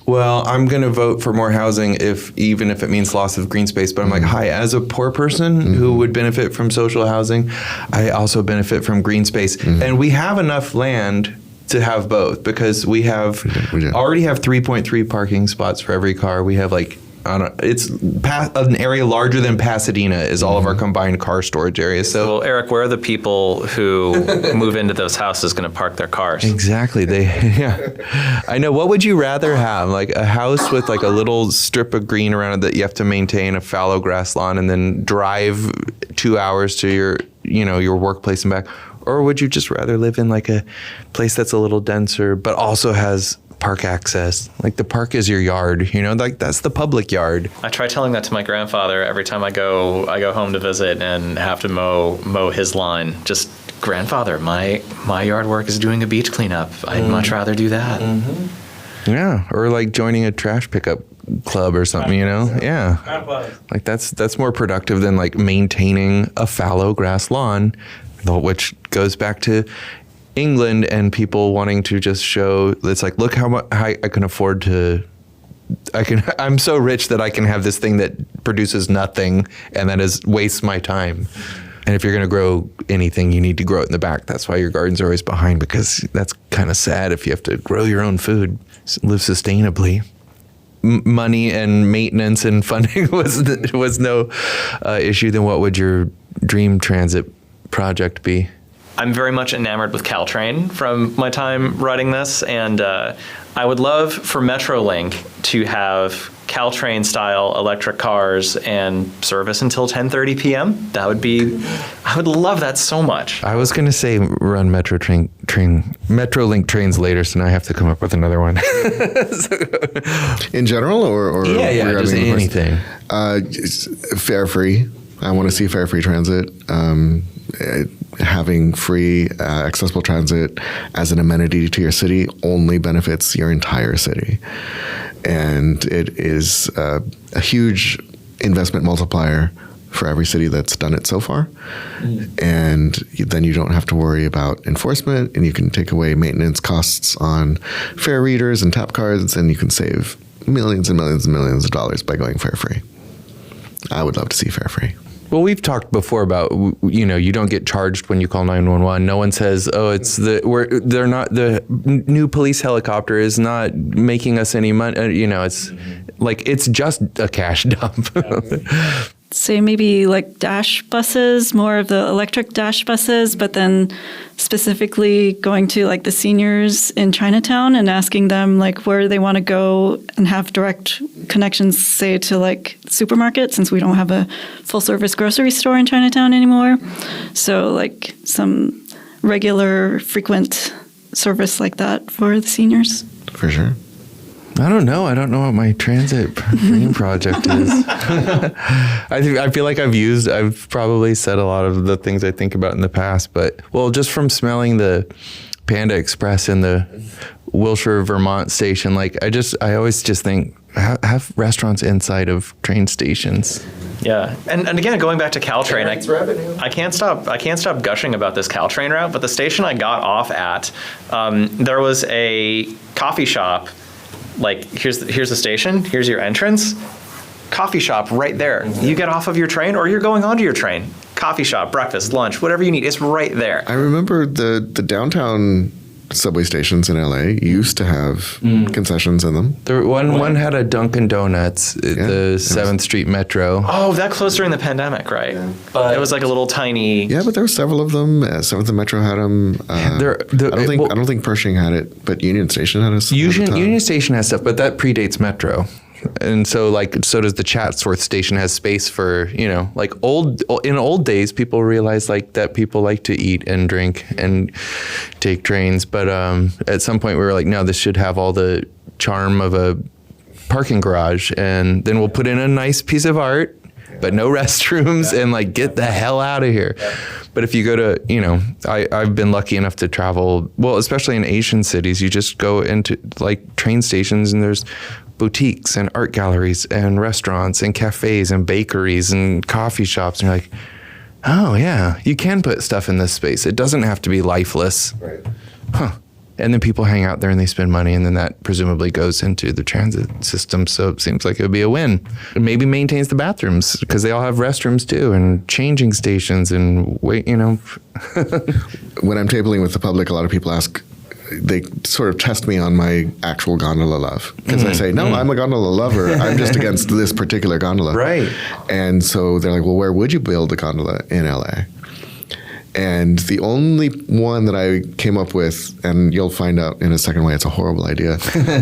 well, I'm going to vote for more housing even if it means loss of green space. But I'm like, hi, as a poor person who would benefit from social housing, I also benefit from green space. And we have enough land to have both, because we already have 3.3 parking spots for every car. We have it's an area larger than Pasadena is all of our combined car storage areas. So, well, Eric, where are the people who move into those houses going to park their cars? Exactly. I know. What would you rather have? Like a house with like a little strip of green around it that you have to maintain, a fallow grass lawn, and then drive 2 hours to your workplace and back? Or would you just rather live in like a place that's a little denser, but also has park access? Like the park is your yard, like that's the public yard. I try telling that to my grandfather every time I go home to visit and have to mow his line. Just, grandfather, my yard work is doing a beach cleanup. I'd much rather do that. Yeah, or like joining a trash pickup club or something, Yeah. Like that's more productive than like maintaining a fallow grass lawn, which goes back to England and people wanting to just show, it's like, look how much I can afford to, I'm so rich that I can have this thing that produces nothing and that wastes my time. And if you're going to grow anything, you need to grow it in the back. That's why your gardens are always behind, because that's kind of sad if you have to grow your own food, live sustainably. Money and maintenance and funding was no issue. Then what would your dream transit project be? I'm very much enamored with Caltrain from my time writing this, and I would love for Metrolink to have Caltrain-style electric cars and service until 10:30 p.m. I would love that so much. I was going to say run Metrolink trains later, so now I have to come up with another one. In general, or yeah, just anything. Fare free. I want to see fare free transit. Having free accessible transit as an amenity to your city only benefits your entire city. And it is a huge investment multiplier for every city that's done it so far. And then you don't have to worry about enforcement, and you can take away maintenance costs on fare readers and tap cards, and you can save millions and millions and millions of dollars by going fare free. I would love to see fare free. Well, we've talked before about, you don't get charged when you call 911. No one says, oh, they're not, the new police helicopter is not making us any money. It's like, it's just a cash dump. Say maybe like dash buses, more of the electric dash buses, but then specifically going to like the seniors in Chinatown and asking them like where they want to go and have direct connections, say to like supermarket, since we don't have a full service grocery store in Chinatown anymore. So like some regular frequent service like that for the seniors. For sure. I don't know what my transit dream project is. I feel like I've probably said a lot of the things I think about in the past, but just from smelling the Panda Express in the Wilshire, Vermont station, like I always just think have restaurants inside of train stations. Yeah, and again, going back to Caltrain, I can't stop gushing about this Caltrain route. But the station I got off at, there was a coffee shop. Like here's the station, here's your entrance, coffee shop right there. You get off of your train or you're going onto your train. Coffee shop, breakfast, lunch, whatever you need, it's right there. I remember the downtown subway stations in LA used to have concessions in them. One had a Dunkin' Donuts, the 7th Street Metro. Oh, that closed during the pandemic, right? Yeah. But it was like a little tiny. Yeah, but there were several of them. 7th and Metro had them. I don't think Pershing had it, but Union Station had it. Union Station has stuff, but that predates Metro. And so does the Chatsworth station has space for, like in old days, people realized like that people like to eat and drink and take trains. But at some point we were like, no, this should have all the charm of a parking garage. And then we'll put in a nice piece of art, but no restrooms and like get the hell out of here. But if you go to, I've been lucky enough to travel, especially in Asian cities, you just go into like train stations and there's boutiques and art galleries and restaurants and cafes and bakeries and coffee shops. And you're like, oh yeah, you can put stuff in this space. It doesn't have to be lifeless. Right. Huh. And then people hang out there and they spend money and then that presumably goes into the transit system. So it seems like it would be a win. It maybe maintains the bathrooms because they all have restrooms too and changing stations and wait, When I'm tabling with the public, a lot of people they sort of test me on my actual gondola love. Because I say, no, I'm a gondola lover. I'm just against this particular gondola. Right. And so they're like, well, where would you build a gondola in LA? And the only one that I came up with, and you'll find out in a second why it's a horrible idea,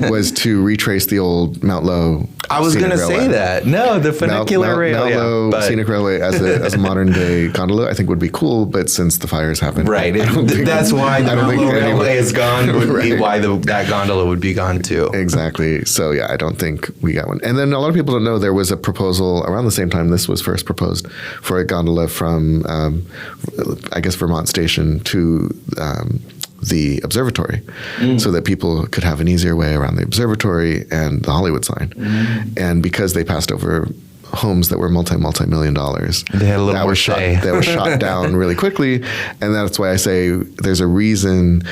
was to retrace the old Mount Low. I was going to say that. No, the funicular rail. Mount Low Scenic Railway as a modern day gondola, I think would be cool. But since the fires happened, right, that's why the Mount Low Railway is gone. Would be why that gondola would be gone too. Exactly. So yeah, I don't think we got one. And then a lot of people don't know there was a proposal around the same time this was first proposed for a gondola from, I guess, Vermont Station to the observatory so that people could have an easier way around the observatory and the Hollywood sign. And because they passed over homes that were multi-million dollars, they had a little more say. That was shot down really quickly. And that's why I say there's a reason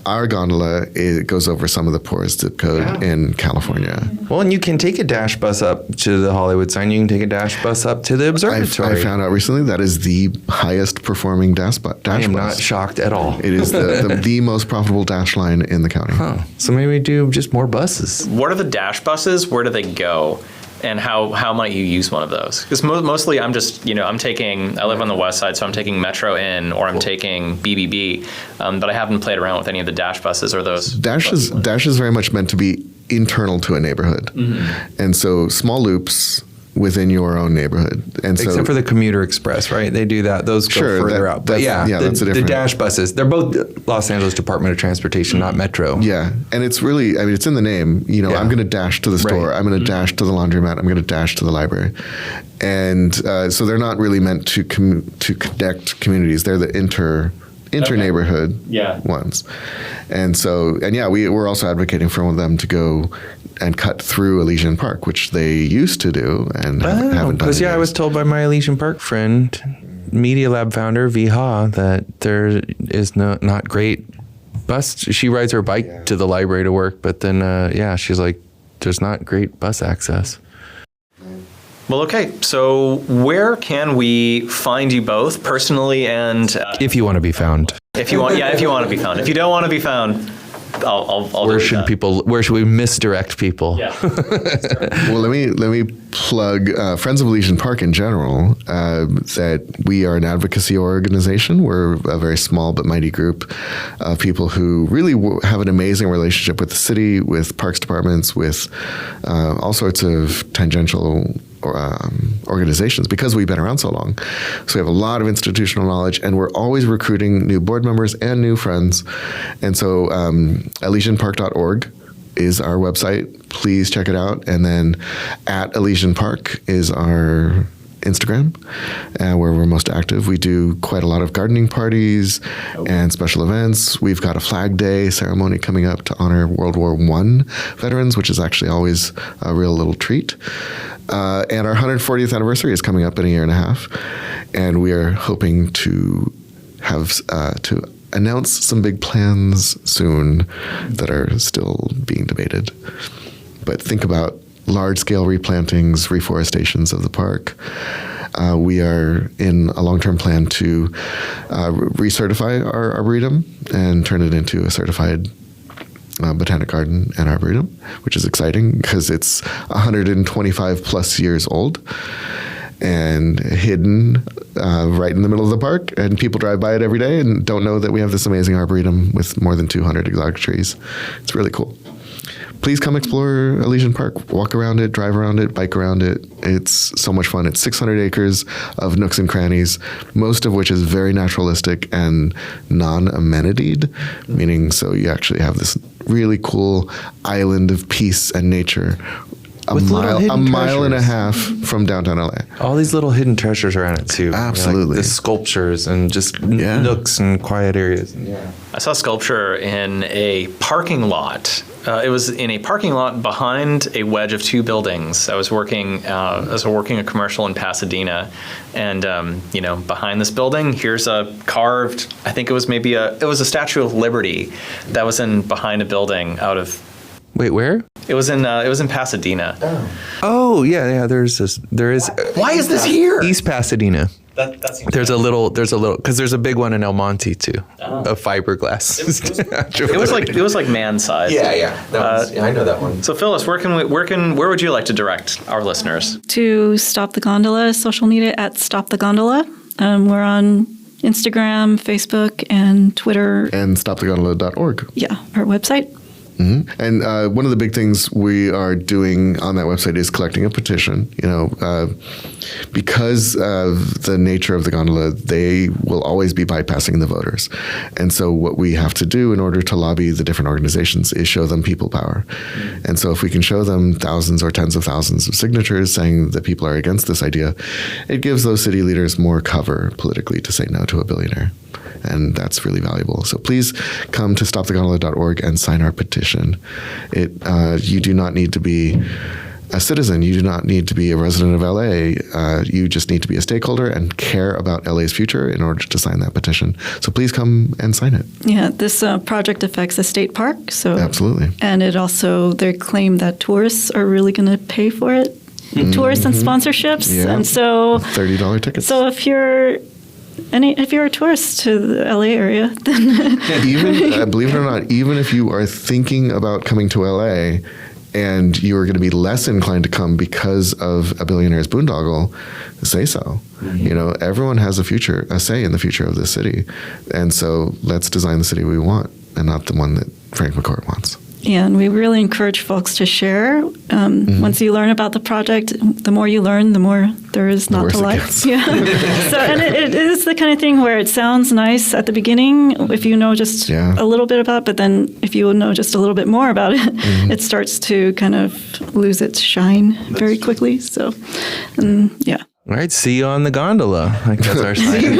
our gondola goes over some of the poorest zip code in California. Well, and you can take a dash bus up to the Hollywood sign. You can take a dash bus up to the observatory. I found out recently that is the highest performing dash bus. I am not shocked at all. It is the most profitable dash line in the county. Huh. So maybe we do just more buses. What are the dash buses? Where do they go? And how might you use one of those? Because mostly I'm just, I live on the west side, so I'm taking Metro in or I'm taking BBB, but I haven't played around with any of the dash buses or those. Dash is very much meant to be internal to a neighborhood. And so small loops within your own neighborhood. And except for the commuter express, right? They do that. Those go further out. But that's a different. The dash buses, they're both Los Angeles Department of Transportation, not Metro. Yeah. And it's really, it's in the name. I'm going to dash to the store. Right. I'm going to dash to the laundromat. I'm going to dash to the library. And so they're not really meant to connect communities. They're the inter-neighborhood ones. And so, we're also advocating for them to go and cut through Elysian Park, which they used to do and haven't done. Because I was told by my Elysian Park friend, Media Lab founder V Ha, that there is not great bus. She rides her bike to the library to work, but then she's like, there's not great bus access. Well, okay. So where can we find you both personally and If you want to be found. if you want to be found. If you don't want to be found, I'll Where delete should that. where should we misdirect people? Yeah. Well, let me plug Friends of Elysian Park in general. That we are an advocacy organization. We're a very small but mighty group of people who really have an amazing relationship with the city, with parks departments, with all sorts of tangential organizations because we've been around so long. So we have a lot of institutional knowledge, and we're always recruiting new board members and new friends. And so elysianpark.org is our website. Please check it out. And then at Elysian Park is our Instagram, where we're most active. We do quite a lot of gardening parties and special events. We've got a Flag Day ceremony coming up to honor World War I veterans, which is actually always a real little treat. And our 140th anniversary is coming up in a year and a half, and we are hoping to have to announce some big plans soon that are still being debated. But think about large-scale replantings, reforestations of the park. We are in a long-term plan to recertify our arboretum and turn it into a certified botanic garden and arboretum, which is exciting because it's 125 plus years old and hidden right in the middle of the park, and people drive by it every day and don't know that we have this amazing arboretum with more than 200 exotic trees. It's really cool. Please come explore Elysian Park. Walk around it, drive around it, bike around it. It's so much fun. It's 600 acres of nooks and crannies, most of which is very naturalistic and non-amenitied, meaning so you actually have this really cool island of peace and nature a With little hidden mile and a treasures. half from downtown LA. All these little hidden treasures around it too. Absolutely. Like the sculptures and just Yeah. nooks and quiet areas. I saw sculpture in a parking lot. It was in a parking lot behind a wedge of two buildings. I was working a commercial in Pasadena, and behind this building, here's a carved. I think it was a Statue of Liberty that was in behind a building out of. Wait, where? It was in Pasadena. Oh yeah. There is. Why is this here? East Pasadena. That's There's a little, because there's a big one in El Monte too, of fiberglass. It was like man size. Yeah. I know that one. So Phyllis, where would you like to direct our listeners? To Stop the Gondola, social media at Stop the Gondola. We're on Instagram, Facebook, and Twitter. And stopthegondola.org. Yeah, our website. Mm-hmm. And one of the big things we are doing on that website is collecting a petition. Because of the nature of the gondola, they will always be bypassing the voters. And so what we have to do in order to lobby the different organizations is show them people power. Mm-hmm. And so if we can show them thousands or tens of thousands of signatures saying that people are against this idea, it gives those city leaders more cover politically to say no to a billionaire. And that's really valuable. So please come to stopthegondola.org and sign our petition. You do not need to be a citizen. You do not need to be a resident of LA. You just need to be a stakeholder and care about LA's future in order to sign that petition. So please come and sign it. Yeah, this project affects a state park. So Absolutely. And it also, they claim that tourists are really going to pay for it. Mm-hmm. Tourists and sponsorships. Yeah. And so $30 tickets. So if you're a tourist to the LA area, then even believe it or not, even if you are thinking about coming to LA and you are going to be less inclined to come because of a billionaire's boondoggle, say so. Mm-hmm. Everyone has a say in the future of this city, and so let's design the city we want and not the one that Frank McCourt wants. Yeah, and we really encourage folks to share. Once you learn about the project, the more you learn, the more there is not to like. Yeah. So, and it is the kind of thing where it sounds nice at the beginning if you know just a little bit about it, but then if you know just a little bit more about it, it starts to kind of lose its shine very quickly. So, yeah. All right, see you on the gondola. Like that's our sign.